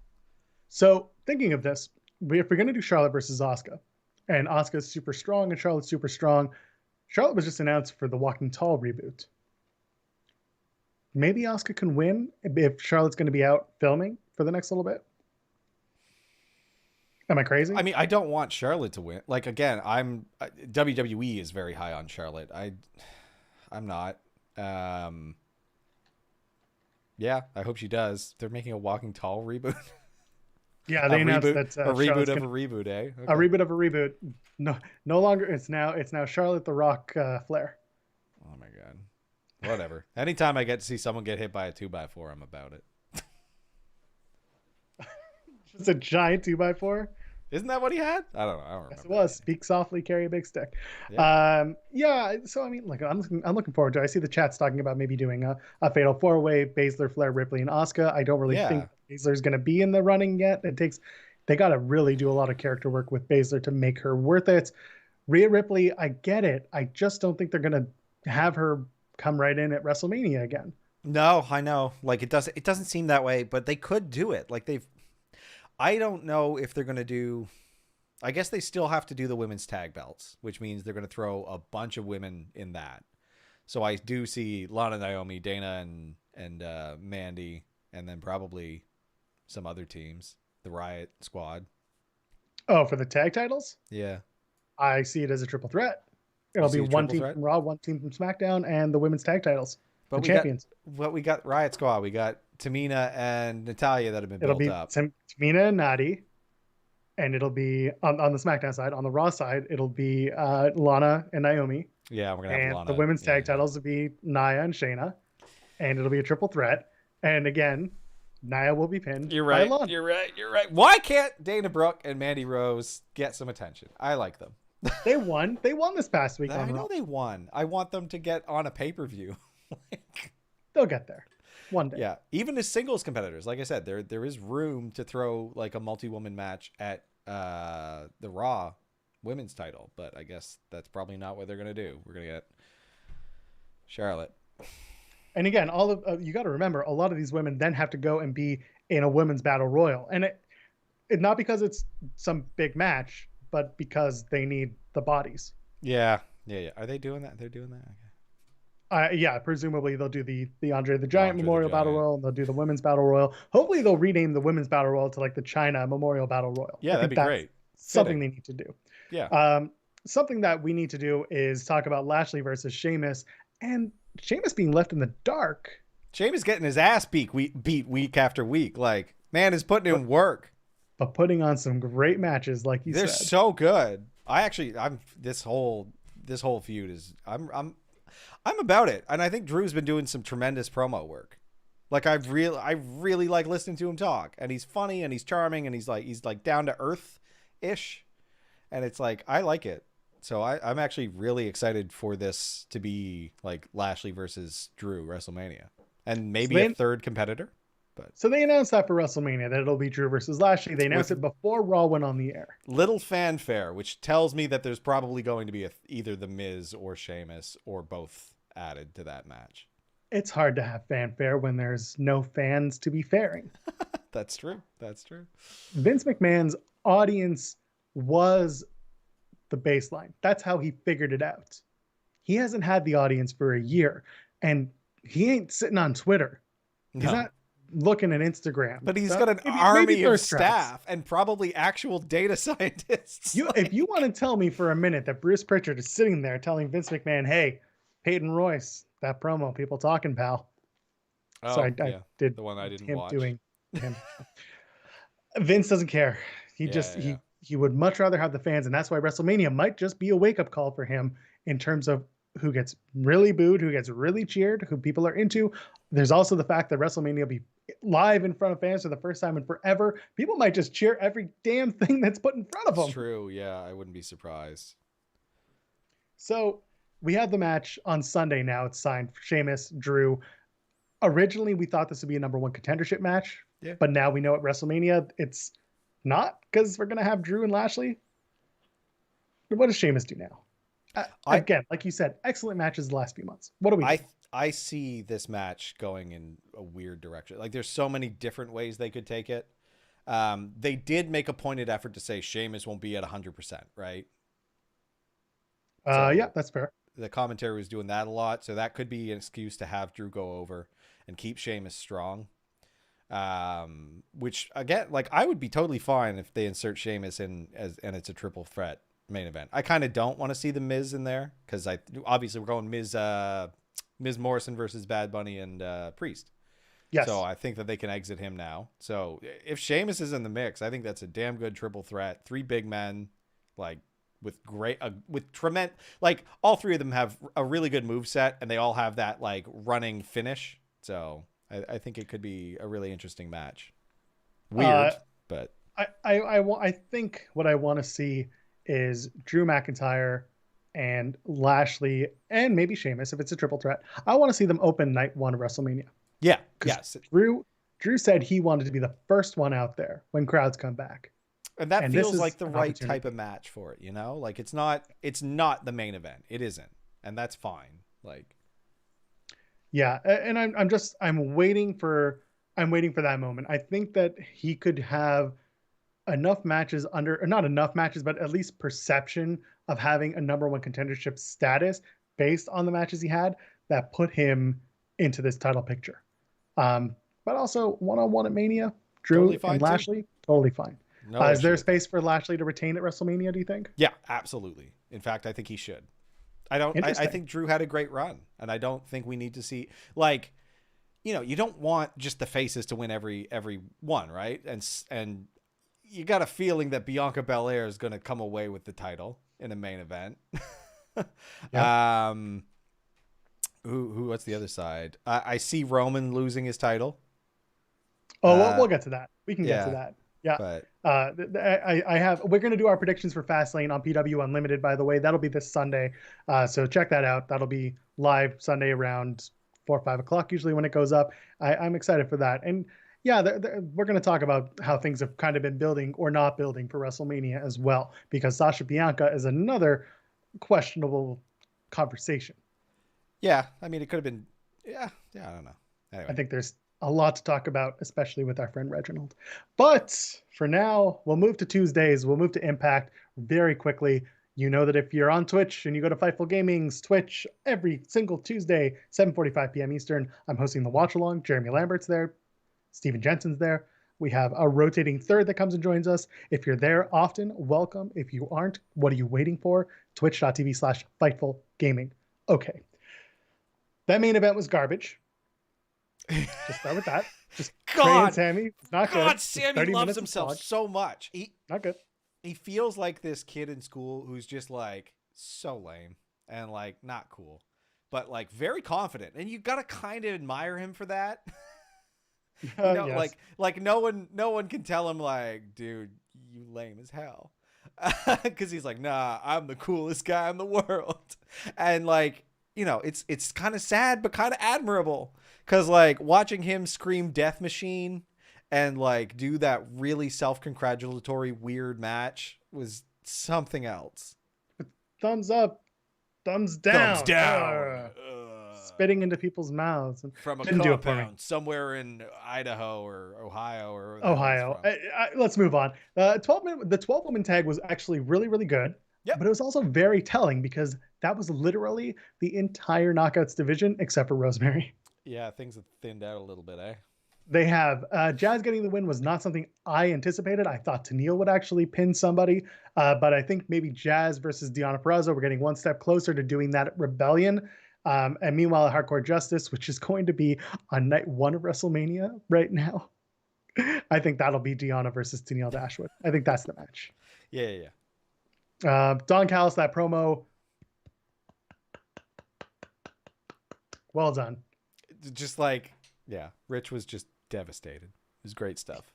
So thinking of this, if we're going to do Charlotte versus Asuka, and Asuka's super strong and Charlotte's super strong, Charlotte was just announced for the Walking Tall reboot. Maybe Asuka can win if Charlotte's going to be out filming for the next little bit. Am I crazy? I mean, I don't want Charlotte to win. Like, again, WWE is very high on Charlotte. I'm not. Yeah, I hope she does. They're making a Walking Tall reboot. Yeah, they announced that a reboot of a reboot, eh? Okay. A reboot of a reboot. No longer. It's now Charlotte the Rock Flair. Oh my god. Whatever. Anytime I get to see someone get hit by a 2x4, I'm about it. Just a giant 2x4. Isn't that what he had? I don't know. I don't remember. Yes, it was. Speak softly, carry a big stick. Yeah. So I mean, like I'm looking forward to it. I see the chat's talking about maybe doing a fatal 4-way: Baszler, Flair, Ripley, and Asuka. I don't really think Baszler's going to be in the running yet. They got to really do a lot of character work with Baszler to make her worth it. Rhea Ripley, I get it. I just don't think they're going to have her come right in at WrestleMania again. No, I know. Like it doesn't seem that way, but they could do it. Like I don't know if they're going to do, I guess they still have to do the women's tag belts, which means they're going to throw a bunch of women in that. So I do see Lana, Naomi, Dana, and Mandy, and then probably some other teams, the Riot Squad. Oh, for the tag titles? Yeah. I see it as a triple threat. You It'll be see a one triple team threat? from Raw, one team from SmackDown, and the women's tag titles, But the champions. we got Riot Squad. We got Tamina and Natalia that have been It'll built be up. Tamina and Natty, and it'll be on the SmackDown side. On the Raw side, it'll be Lana and Naomi, Yeah, we're gonna have and the Lana. women's Yeah, tag titles will be Nia and Shayna, and it'll be a triple threat. And again, Nia will be pinned You're by right. Lana. You're right. You're right. Why can't Dana Brooke and Mandy Rose get some attention? I like them. They won. They won this past week I on know Raw. they won. I want them to get on a pay-per-view. They'll get there one day. Yeah, even as singles competitors, like I said, there is room to throw like a multi-woman match at the Raw women's title, but I guess that's probably not what they're gonna do. We're gonna get Charlotte. And again, all of you got to remember, a lot of these women then have to go and be in a women's battle royal, and it not because it's some big match, but because they need the bodies. Yeah. Are they doing that? They're doing that. Okay. Yeah, presumably they'll do the Andre the Giant Andre the Memorial Battle Giant. Royal, and they'll do the Women's Battle Royal. Hopefully, they'll rename the Women's Battle Royal to like the China Memorial Battle Royal. Yeah, that'd be great. Something they need to do. Yeah. Something that we need to do is talk about Lashley versus Sheamus, and Sheamus being left in the dark. Sheamus getting his ass beat week after week. Like, man is putting in work. But putting on some great matches, like you They're said. so good. I'm this whole feud is I'm about it, and I think Drew's been doing some tremendous promo work. Like I really like listening to him talk, and he's funny and he's charming and he's like down to earth ish, and it's like I like it. So I'm actually really excited for this to be like Lashley versus Drew WrestleMania, and maybe a third competitor. But So they announced that for WrestleMania that it'll be Drew versus Lashley. They announced it before Raw went on the air. Little fanfare, which tells me that there's probably going to be either The Miz or Sheamus or both added to that match. It's hard to have fanfare when there's no fans to be fairing. That's true. That's true. Vince McMahon's audience was the baseline. That's how he figured it out. He hasn't had the audience for a year, and he ain't sitting on Twitter. He's not looking at Instagram. But he's got an army of staff and probably actual data scientists. If you want to tell me for a minute that Bruce Pritchard is sitting there telling Vince McMahon, hey, Peyton Royce, that promo, people talking, pal. Oh, so I yeah. did the one I didn't him watch. doing him. Vince doesn't care. He would much rather have the fans, and that's why WrestleMania might just be a wake-up call for him in terms of who gets really booed, who gets really cheered, who people are into. There's also the fact that WrestleMania will be live in front of fans for the first time in forever. People might just cheer every damn thing that's put in front of them. It's true. Yeah, I wouldn't be surprised. So we have the match on Sunday now. It's signed Sheamus, Drew. Originally, we thought this would be a number one contendership match, but now we know at WrestleMania it's not, because we're going to have Drew and Lashley. What does Sheamus do now? Again, like you said, excellent matches the last few months. What do we do? I see this match going in a weird direction. Like there's so many different ways they could take it. They did make a pointed effort to say Sheamus won't be at 100%, right? Yeah, that's fair. The commentary was doing that a lot, so that could be an excuse to have Drew go over and keep Sheamus strong. Which again, like I would be totally fine if they insert Sheamus in and it's a triple threat main event. I kind of don't want to see the Miz in there because obviously we're going Miz Morrison versus Bad Bunny and Priest. Yes. So I think that they can exit him now. So if Sheamus is in the mix, I think that's a damn good triple threat. Three big men, like with tremendous, like all three of them have a really good move set and they all have that like running finish. So I think it could be a really interesting match. Weird, but I think what I want to see is Drew McIntyre and Lashley and maybe Sheamus if it's a triple threat. I want to see them open night one of WrestleMania. Yeah. Yes. Drew said he wanted to be the first one out there when crowds come back. And that feels like the right type of match for it, you know? Like it's not the main event. It isn't. And that's fine. Like yeah, and I'm waiting for that moment. I think that he could have enough matches or not enough matches, but at least perception of having a number one contendership status based on the matches he had that put him into this title picture. But also one-on-one at Mania, Drew and Lashley, totally fine. Is there a space for Lashley to retain at WrestleMania, do you think? Yeah, absolutely. In fact, I think he should. I think Drew had a great run, and I don't think we need to see, like, you don't want just the faces to win every one, right? And you got a feeling that Bianca Belair is going to come away with the title in a main event. Yeah. What's the other side? I see Roman losing his title. Oh, we'll get to that. We can get to yeah, that. Yeah. but We're going to do our predictions for Fastlane on PW Unlimited, by the way. That'll be this Sunday. So check that out. That'll be live Sunday around 4 or 5 o'clock, usually when it goes up. I'm excited for that. And yeah, we're going to talk about how things have kind of been building or not building for WrestleMania as well, because Sasha Bianca is another questionable conversation. yeah, I mean, it could have been, I don't know. Anyway. I think there's a lot to talk about, especially with our friend Reginald. But for now, we'll move to Tuesdays. We'll move to Impact very quickly. You know that if you're on Twitch and you go to Fightful Gaming's Twitch every single Tuesday, 7:45 p.m. Eastern, I'm hosting the watch along. Jeremy Lambert's there. Steven Jensen's there. We have a rotating third that comes and joins us. If you're there often, welcome. If you aren't, what are you waiting for? Twitch.tv/Fightful Gaming. Okay. That main event was garbage. Just start with that. Just God, Sammy. Not God, good. Sammy loves himself so much. Not good. He feels like this kid in school who's just like so lame and like not cool, but like very confident. And you gotta kind of admire him for that. Yes. like no one can tell him like, dude, you lame as hell. Because he's like, nah, I'm the coolest guy in the world. And like, it's kind of sad, but kind of admirable. Because like watching him scream Death Machine and like do that really self-congratulatory weird match was something else. Thumbs up, thumbs down. Thumbs down. Spitting into people's mouths. From a compound somewhere in Idaho or Ohio or Ohio. Let's move on. The 12-woman tag was actually really, really good. Yep. But it was also very telling because that was literally the entire Knockouts division except for Rosemary. Yeah, things have thinned out a little bit, eh? They have. Jazz getting the win was not something I anticipated. I thought Tenille would actually pin somebody, but I think maybe Jazz versus Deonna Purrazzo, we're getting one step closer to doing that at Rebellion. And meanwhile, at Hardcore Justice, which is going to be on night 1 of WrestleMania right now, I think that'll be Deonna versus Tenille Dashwood. I think that's the match. Yeah. Don Callis, that promo, well done. Just like, yeah, Rich was just devastated. It was great stuff.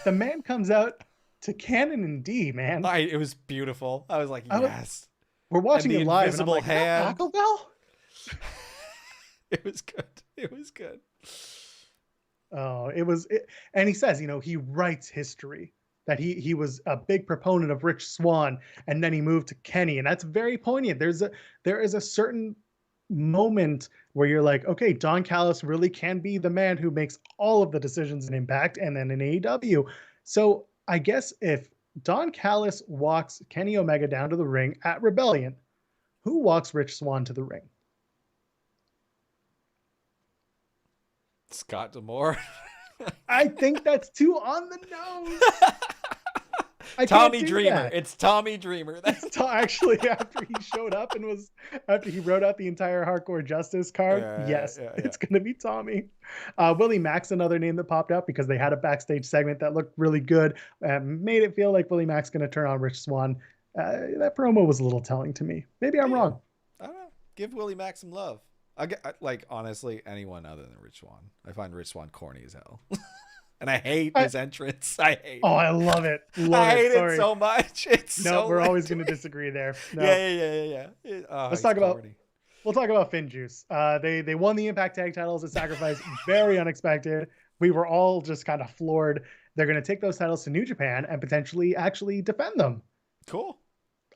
The man comes out to Cannon and D, man. It was beautiful. I was like, yes. We're watching it live. Invisible and I'm like, hand. Taco Bell? It was good. Oh, and he says, he writes history, that he was a big proponent of Rich Swann, and then he moved to Kenny, and that's very poignant. There is a certain moment where you're like, okay, Don Callis really can be the man who makes all of the decisions in Impact and then in AEW. So I guess if Don Callis walks Kenny Omega down to the ring at Rebellion, who walks Rich Swann to the ring? Scott D'Amore. I think that's too on the nose. Tommy Dreamer. It's Tommy Dreamer. That's actually after he showed up and after he wrote out the entire Hardcore Justice card. It's going to be Tommy. Willie Mack's another name that popped up because they had a backstage segment that looked really good. Made it feel like Willie Mack's going to turn on Rich Swann. That promo was a little telling to me. Maybe I'm wrong. I don't know. Give Willie Mack some love. Honestly, anyone other than Rich Swann. I find Rich Swann corny as hell. And I hate his entrance. I hate it. I love it. I hate it so much. We're always going to disagree there. No. Yeah. Let's talk about We'll talk about Finn Juice. They won the Impact Tag Titles at Sacrifice. Very unexpected. We were all just kind of floored. They're going to take those titles to New Japan and potentially actually defend them. Cool.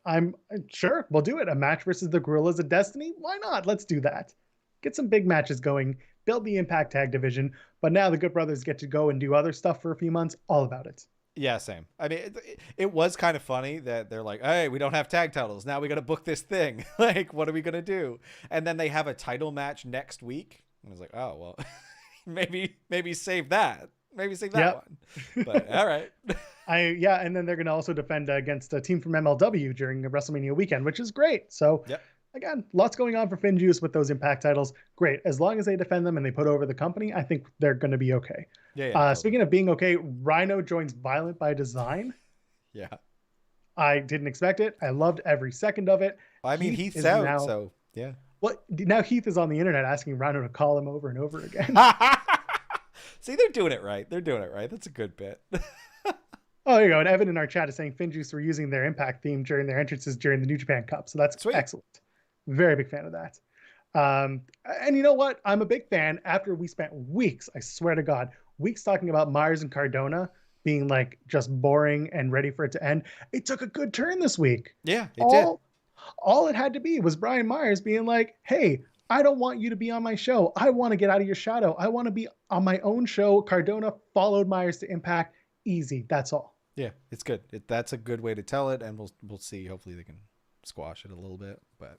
I'm sure we'll do it. A match versus the Gorillas of Destiny. Why not? Let's do that. Get some big matches going. Build the Impact Tag division. But now the Good Brothers get to go and do other stuff for a few months. All about it. Yeah, same. I mean, it was kind of funny that they're like, hey, we don't have tag titles. Now we got to book this thing. Like, what are we going to do? And then they have a title match next week. And I was like, oh, well, maybe save that. Maybe save that one. But all right. And then they're going to also defend against a team from MLW during the WrestleMania weekend, which is great. So again, lots going on for Finn Juice with those Impact titles. Great. As long as they defend them and they put over the company, I think they're going to be okay. Yeah, yeah, totally. Speaking of being okay, Rhino joins Violent by Design. Yeah. I didn't expect it. I loved every second of it. I mean, Heath Heath's is out, now, so yeah. well, now Heath is on the internet asking Rhino to call him over and over again. See, they're doing it right. They're doing it right. That's a good bit. Oh, there you go. And Evan in our chat is saying Finjuice were using their Impact theme during their entrances during the New Japan Cup. So that's Sweet. excellent. Very big fan of that. And you know what? I'm a big fan after we spent weeks, I swear to God, weeks talking about Myers and Cardona being like just boring and ready for it to end. It took a good turn this week. Yeah, it did. All it had to be was Brian Myers being like, hey, I don't want you to be on my show. I want to get out of your shadow. I want to be on my own show. Cardona followed Myers to Impact. Easy. That's all. Yeah, it's good. That's a good way to tell it, and we'll see. Hopefully, they can squash it a little bit. But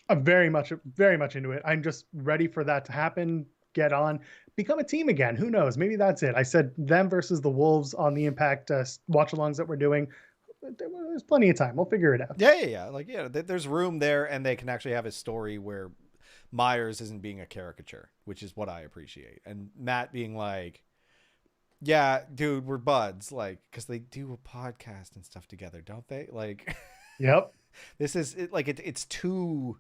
I'm very much into it. I'm just ready for that to happen. Get on, become a team again. Who knows? Maybe that's it. I said them versus the Wolves on the Impact watch-alongs that we're doing. There's plenty of time. We'll figure it out. Yeah. Like, yeah, there's room there, and they can actually have a story where Myers isn't being a caricature, which is what I appreciate. And Matt being like, yeah, dude, we're buds, like, because they do a podcast and stuff together, don't they? Like, yep. This is like it's too,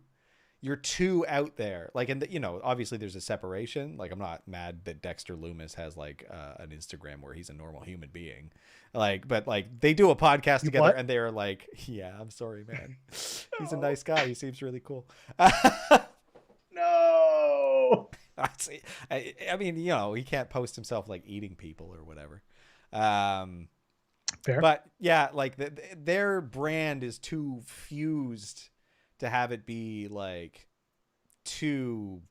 you're too out there. Like, and obviously there's a separation. Like, I'm not mad that Dexter Loomis has like an Instagram where he's a normal human being, like, but like they do a podcast together, what? and they're like, yeah, I'm sorry, man. He's a nice guy. He seems really cool. No. I mean, he can't post himself like eating people or whatever. Fair. But yeah, like their brand is too fused to have it be like too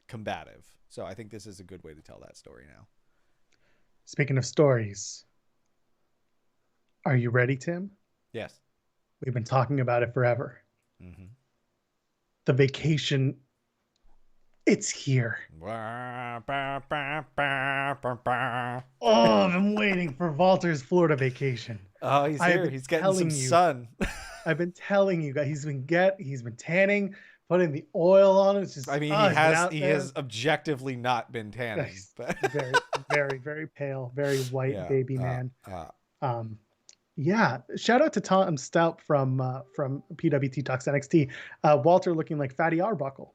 combative. So I think this is a good way to tell that story now. Speaking of stories, are you ready, Tim? Yes. We've been talking about it forever. Mm-hmm. The vacation. It's here. Oh, I've been waiting for Walter's Florida vacation. Oh, he's here. He's getting some sun. I've been telling you guys, he's been tanning, putting the oil on it. It's just, I mean, he has objectively not been tanning. But very, very, very pale, very white baby man. Yeah. Shout out to Tom Stout from PWT Talks NXT. Walter looking like Fatty Arbuckle.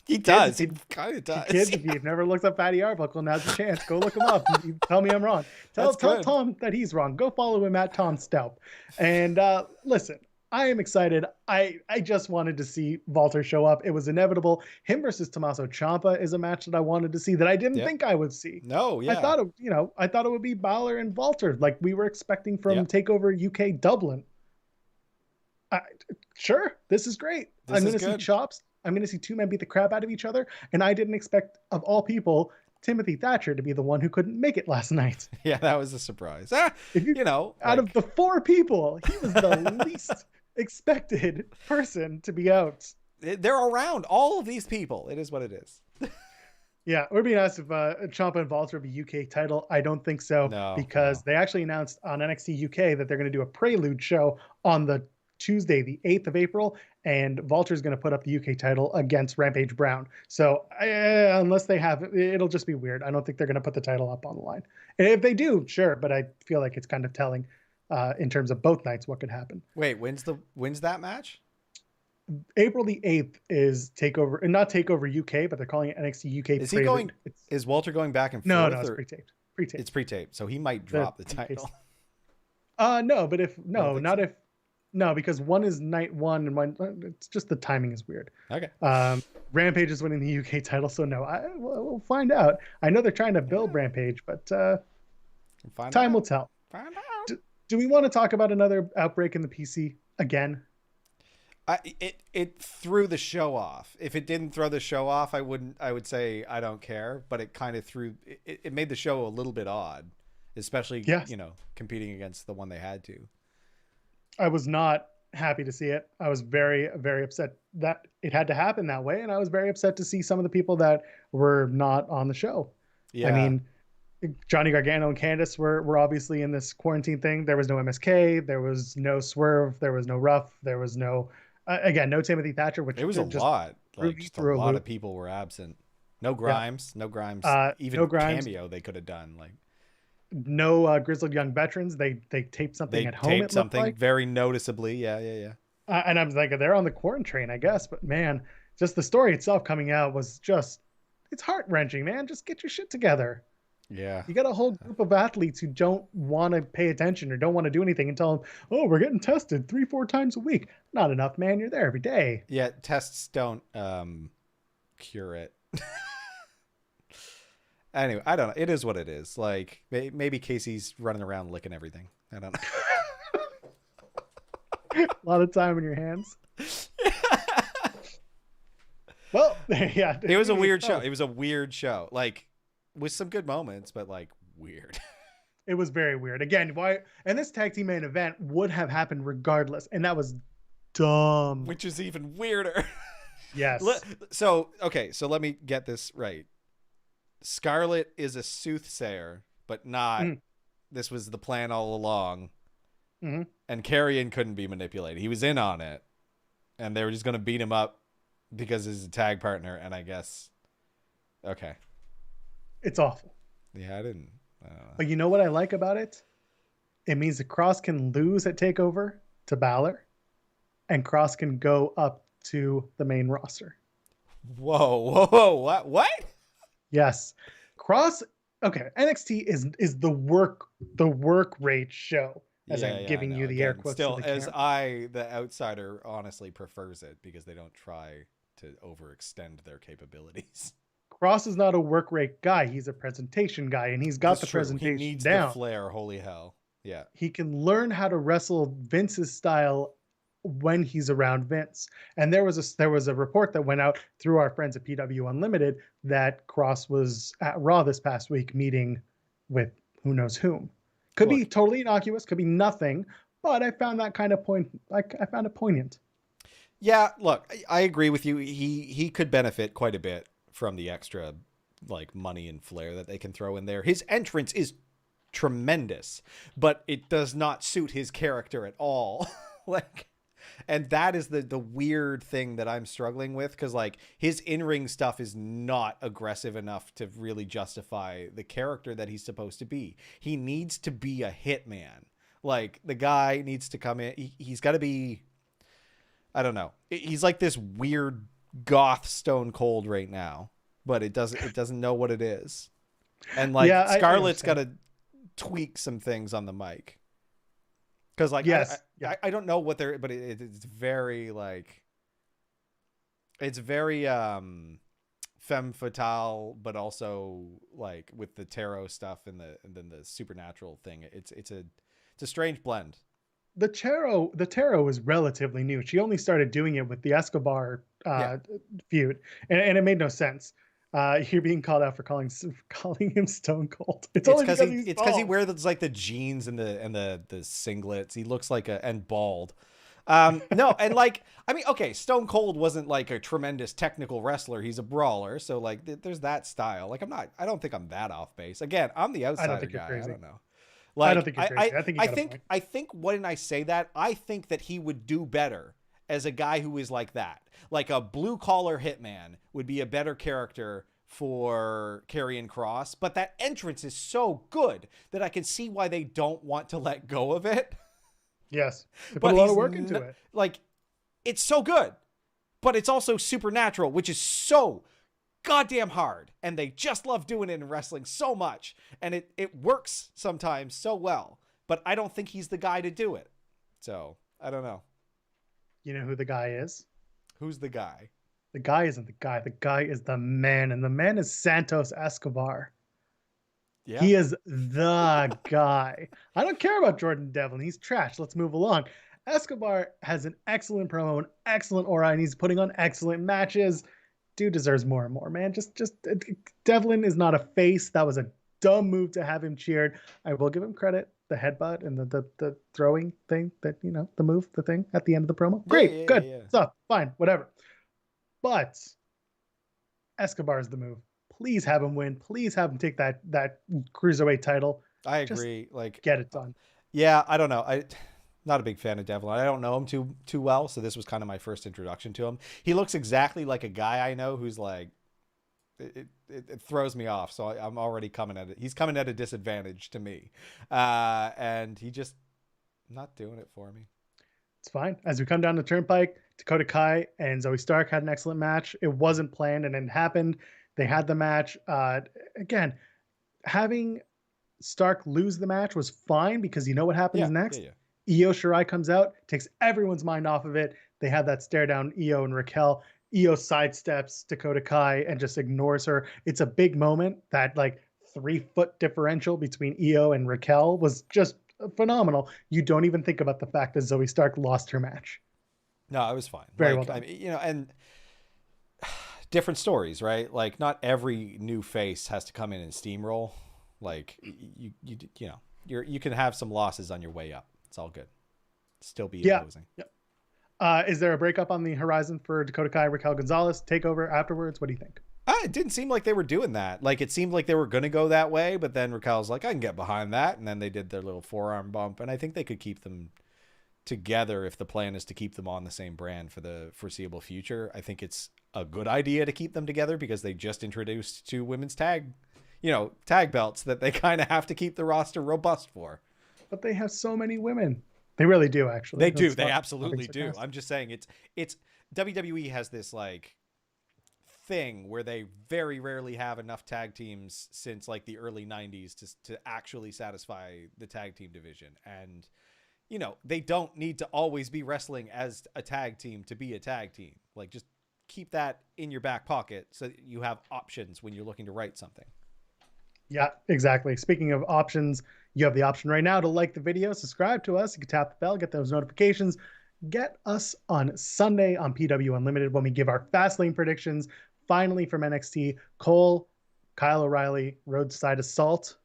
He does. He kind of does. Kids, if you've never looked up Paddy Arbuckle, now's your chance. Go look him up. You tell me I'm wrong. Tell Tom that he's wrong. Go follow him at Tom Stout. And listen, I am excited. I just wanted to see Walter show up. It was inevitable. Him versus Tommaso Ciampa is a match that I wanted to see that I didn't think I would see. No, yeah. I thought it would be Balor and Walter like we were expecting from TakeOver UK Dublin. Sure, this is great. I'm going to see chops. I'm going to see two men beat the crap out of each other. And I didn't expect, of all people, Timothy Thatcher to be the one who couldn't make it last night. Yeah, that was a surprise. Out of the four people, he was the least expected person to be out. They're around all of these people. It is what it is. Yeah, we're being asked if Ciampa and Walter will be UK title. I don't think so, because they actually announced on NXT UK that they're going to do a prelude show on the Tuesday, the 8th of April, and Walter's going to put up the UK title against Rampage Brown. So unless they have, it'll just be weird. I don't think they're going to put the title up on the line. And if they do, sure, but I feel like it's kind of telling in terms of both nights what could happen. Wait, when's that match? April the 8th is TakeOver, and not TakeOver UK, but they're calling it NXT UK. Is he going? Is Walter going back and forth? No, it's pre-taped. It's pre-taped, so he might drop the title. No, but No, because one is night one and one. It's just the timing is weird. Okay. Rampage is winning the UK title, so no, we'll find out. I know they're trying to build Rampage, but time will tell. Find out. Do we want to talk about another outbreak in the PC again? It threw the show off. If it didn't throw the show off, I would say I don't care. But it kind of it made the show a little bit odd, especially competing against the one they had to. I was not happy to see it. I was very, very upset that it had to happen that way. And I was very upset to see some of the people that were not on the show. Yeah. I mean, Johnny Gargano and Candice were obviously in this quarantine thing. There was no MSK, there was no Swerve, there was no Ruff, there was no again no Timothy Thatcher, It which was a just lot. threw Like me just a through a lot loop. of people were absent. No Yeah, Grimes. No Grimes. no Even Grimes, cameo they could have done. Like no grizzled young veterans. They taped something they at home. taped It looked something like, very noticeably. Yeah, yeah, yeah. and I was like, they're on the quarantine train, I guess. But man, just the story itself coming out was just it's heart wrenching. Man, just get your shit together. Yeah. You got a whole group of athletes who don't want to pay attention or don't want to do anything and tell them, "Oh, we're getting tested 3, 4 times a week." Not enough, man. You're there every day. Yeah, tests don't cure it. Anyway, I don't know. It is what it is. Like maybe Casey's running around licking everything. I don't A lot of time in your hands. know. Well, yeah. It was a weird show. It was a weird show. Like with some good moments, but like weird. It was very weird. Again, why? And this tag team main event would have happened regardless, and that was dumb. Which is even weirder. Yes. So, okay, so let me get this right. Scarlett is a soothsayer, but not. Mhm. This was the plan all along. Mm-hmm. And Karrion couldn't be manipulated. He was in on it. And they were just going to beat him up because he's a tag partner. And I guess. Okay. It's awful. Yeah, I don't know. But you know what I like about it? It means that Cross can lose at TakeOver to Balor, and Cross can go up to the main roster. Whoa. What? Yes, Cross. Okay, NXT is the work rate show. As Yeah, I'm yeah, giving I know. you the air Again, quotes. still, So as I, the outsider, honestly prefers it because they don't try to overextend their capabilities. Cross is not a work rate guy. He's a presentation guy, and he's got That's the true. presentation He needs down. the flair. Holy hell. Yeah. He can learn how to wrestle Vince's style when he's around Vince. And there was a report that went out through our friends at PW Unlimited that Cross was at Raw this past week meeting with who knows whom. Could be totally innocuous, could be nothing, but I found that kind of I found it poignant. Yeah, look, I agree with you. He could benefit quite a bit from the extra like money and flair that they can throw in there. His entrance is tremendous, but it does not suit his character at all. Like, and that is the weird thing that I'm struggling with, because like his in-ring stuff is not aggressive enough to really justify the character that he's supposed to be. He needs to be a hitman. Like the guy needs to come in. He's got to be, I don't know. He's like this weird goth Stone Cold right now, but it doesn't know what it is. And like Yeah, Scarlett's got to tweak some things on the mic. Cause like, yes, I don't know what they're, but it's very like, it's very femme fatale, but also like with the tarot stuff and then the supernatural thing. It's a strange blend. The tarot is relatively new. She only started doing it with the Escobar feud, and it made no sense. You're being called out for calling him Stone Cold. It's because he wears like the jeans and the singlets. He looks like and bald. No, and like, I mean, okay, Stone Cold wasn't like a tremendous technical wrestler. He's a brawler, so like there's that style. Like I don't think I'm that off base. Again, I'm the outsider guy. I don't know. Like, I don't think you're crazy. I think when I say that, I think that he would do better as a guy who is like that. Like a blue collar hitman would be a better character for Karrion Kross, but that entrance is so good that I can see why they don't want to let go of it. Yes, they put a lot of work into it. Like, it's so good, but it's also supernatural, which is so goddamn hard, and they just love doing it in wrestling so much, and it works sometimes so well, but I don't think he's the guy to do it. So I don't know. You know who the guy is? Who's the guy? The guy isn't the guy. The guy is the man, and the man is Santos Escobar. Yeah. He is the guy. I don't care about Jordan Devlin. He's trash. Let's move along. Escobar has an excellent promo, an excellent aura, and he's putting on excellent matches. Dude deserves more and more, man. Just Devlin is not a face. That was a dumb move to have him cheered. I will give him credit. The headbutt and the throwing thing, that, you know, the move, the thing at the end of the promo. Great, good stuff. Fine, whatever. But Escobar is the move. Please have him win. Please have him take that cruiserweight title. I Just agree. Like, get it done. yeah, I don't know. Not a big fan of Devlin. I don't know him too well, so this was kind of my first introduction to him. He looks exactly like a guy I know who's like, it throws me off. So I'm already coming at it. He's coming at a disadvantage to me, and he just not doing it for me. It's fine. As we come down the turnpike, Dakota Kai and Zoe Stark had an excellent match. It wasn't planned, and it happened. They had the match. Again, having Stark lose the match was fine because you know what happens next. Io Shirai comes out, takes everyone's mind off of it. They have that stare down, Io and Raquel. Io sidesteps Dakota Kai and just ignores her. It's a big moment. That like 3-foot differential between Io and Raquel was just phenomenal. You don't even think about the fact that Zoe Stark lost her match. No, it was fine. Very like, well done. I mean, and different stories, right? Like, not every new face has to come in and steamroll. Like, you can have some losses on your way up. It's all good. Still be imposing. Yeah. Is there a breakup on the horizon for Dakota Kai, Raquel Gonzalez takeover afterwards? What do you think? It didn't seem like they were doing that. Like, it seemed like they were going to go that way, but then Raquel's like, I can get behind that. And then they did their little forearm bump. And I think they could keep them together if the plan is to keep them on the same brand for the foreseeable future. I think it's a good idea to keep them together because they just introduced 2 women's tag belts that they kind of have to keep the roster robust for. But they have so many women. They really do, actually. They do. They absolutely do. I'm just saying it's WWE has this like thing where they very rarely have enough tag teams since like the early 90s to actually satisfy the tag team division. And, they don't need to always be wrestling as a tag team to be a tag team. Like, just keep that in your back pocket so that you have options when you're looking to write something. Yeah, exactly. Speaking of options, you have the option right now to like the video, subscribe to us. You can tap the bell, get those notifications. Get us on Sunday on PW Unlimited when we give our Fastlane predictions. Finally, from NXT, Cole, Kyle O'Reilly, Roadside Assault.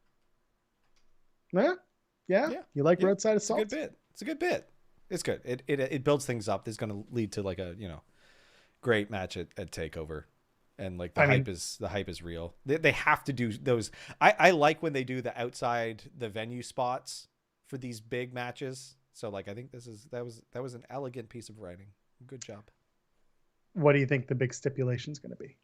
Yeah. You like Roadside Assault? It's a good bit. It's good. It builds things up. This is going to lead to like a great match at Takeover. And like the hype is real. They have to do those. I like when they do the outside the venue spots for these big matches. So like, I think that was an elegant piece of writing. Good job. What do you think the big stipulation is going to be?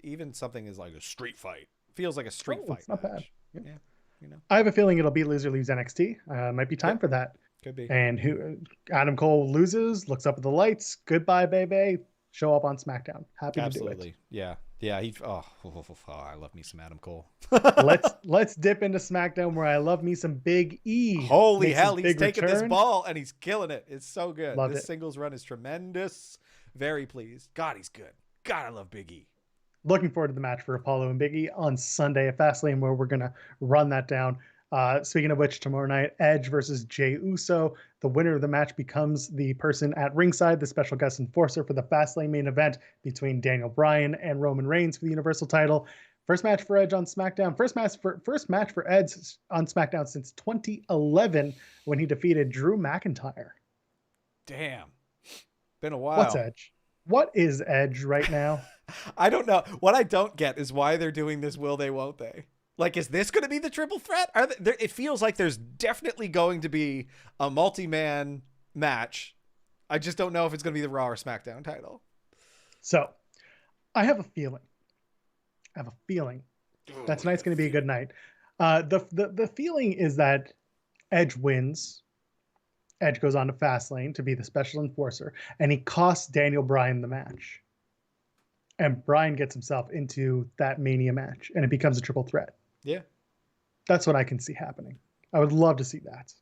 Even something is like a street fight feels like a street fight. It's not match. bad. Yeah. I have a feeling it'll be loser leaves NXT. Might be time for that. Could be. And Adam Cole loses, looks up at the lights. Goodbye, baby. Show up on SmackDown. Happy to do it. Yeah. I love me some Adam Cole. let's dip into SmackDown where I love me some Big E. Holy hell, he's taking this ball and he's killing it. It's so good. Loved this it. Singles run is tremendous. Very pleased. God, he's good. God, I love Big E. Looking forward to the match for Apollo and Big E on Sunday at Fastlane, where we're going to run that down. Speaking of which, tomorrow night, Edge versus Jey Uso. The winner of the match becomes the person at ringside, the special guest enforcer for the Fastlane main event between Daniel Bryan and Roman Reigns for the Universal title. First match for Edge on SmackDown. First match for Edge on SmackDown since 2011 when he defeated Drew McIntyre. Damn. Been a while. What's Edge? What is Edge right now? I don't know. What I don't get is why they're doing this will they, won't they? Like, is this going to be the triple threat? It feels like there's definitely going to be a multi-man match. I just don't know if it's going to be the Raw or SmackDown title. So, I have a feeling that tonight's going to be a good night. The feeling is that Edge wins. Edge goes on to Fastlane to be the special enforcer, and he costs Daniel Bryan the match. And Bryan gets himself into that Mania match, and it becomes a triple threat. Yeah. That's what I can see happening. I would love to see that.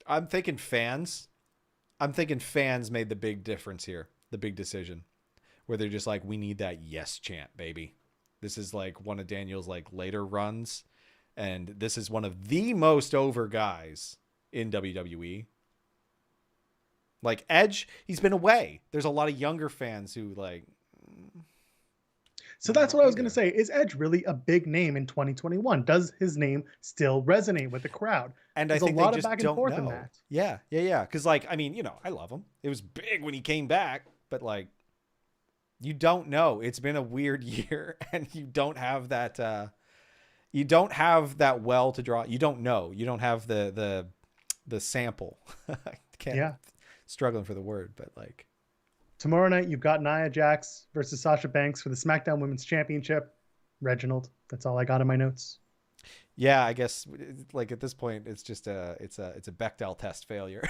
I'm thinking fans made the big difference here, the big decision, where they're just like, we need that yes chant, baby. This is like one of Daniel's like later runs, and this is one of the most over guys in WWE. Like Edge, he's been away. There's a lot of younger fans who like... So that's what I was going to say. Is Edge really a big name in 2021? Does his name still resonate with the crowd? And there's I think a lot they of just back and don't forth know. in that. Yeah. Because like, I mean, I love him. It was big when he came back, but like, You don't know. It's been a weird year, and you don't have that. You don't have that well to draw. You don't know. You don't have the sample. I can't. Yeah. Struggling for the word, but like Tomorrow night, you've got Nia Jax versus Sasha Banks for the SmackDown Women's Championship. Reginald. That's all I got in my notes. yeah, I guess like at this point, it's just it's a Bechdel test failure.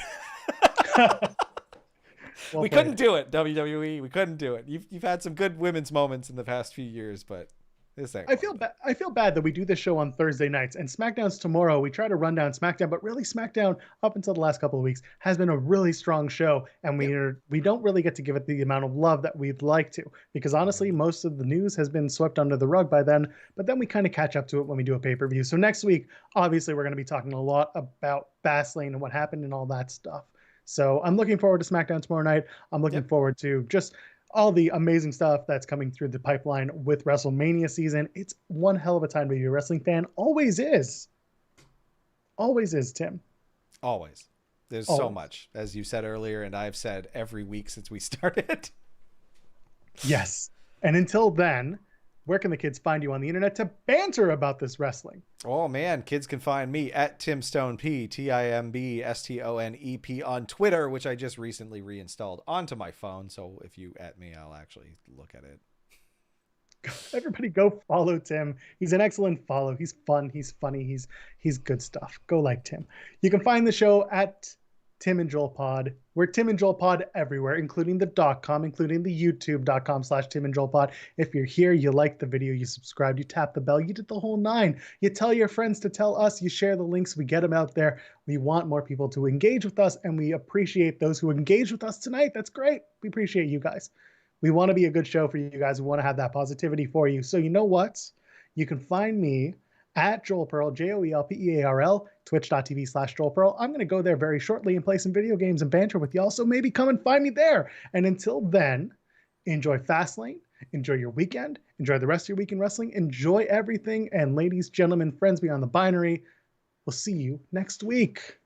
Well We played. couldn't do it, WWE. We couldn't do it. You've had some good women's moments in the past few years, but this ain't. I feel bad that we do this show on Thursday nights and SmackDown's tomorrow. We try to run down SmackDown, but really SmackDown up until the last couple of weeks has been a really strong show, and we don't really get to give it the amount of love that we'd like to, because honestly, most of the news has been swept under the rug by then. But then we kind of catch up to it when we do a pay-per-view. So next week, obviously, we're going to be talking a lot about Fastlane and what happened and all that stuff. So I'm looking forward to SmackDown tomorrow night. I'm looking forward to just all the amazing stuff that's coming through the pipeline with WrestleMania season. It's one hell of a time to be a wrestling fan. Always is. Always is, Tim. Always. There's so much, as you said earlier, and I've said every week since we started. Yes. And until then, where can the kids find you on the internet to banter about this wrestling? Oh man, kids can find me at Tim Stone P, TIMBSTONEP on Twitter, which I just recently reinstalled onto my phone. So if you at me, I'll actually look at it. Everybody go follow Tim. He's an excellent follow. He's fun. He's funny. He's good stuff. Go like Tim. You can find the show at Tim and Joel Pod. We're Tim and Joel Pod everywhere, including the .com, including the youtube.com/Tim and Joel Pod. If you're here, you like the video, you subscribe, you tap the bell, you did the whole nine. You tell your friends to tell us, you share the links, we get them out there. We want more people to engage with us, and we appreciate those who engage with us tonight. That's great. We appreciate you guys. We want to be a good show for you guys. We want to have that positivity for you. So you know what? You can find me at Joel Pearl, JoelPearl, twitch.tv/Joel Pearl. I'm going to go there very shortly and play some video games and banter with y'all. So maybe come and find me there. And until then, enjoy Fastlane. Enjoy your weekend. Enjoy the rest of your week in wrestling. Enjoy everything. And ladies, gentlemen, friends beyond the binary, we'll see you next week.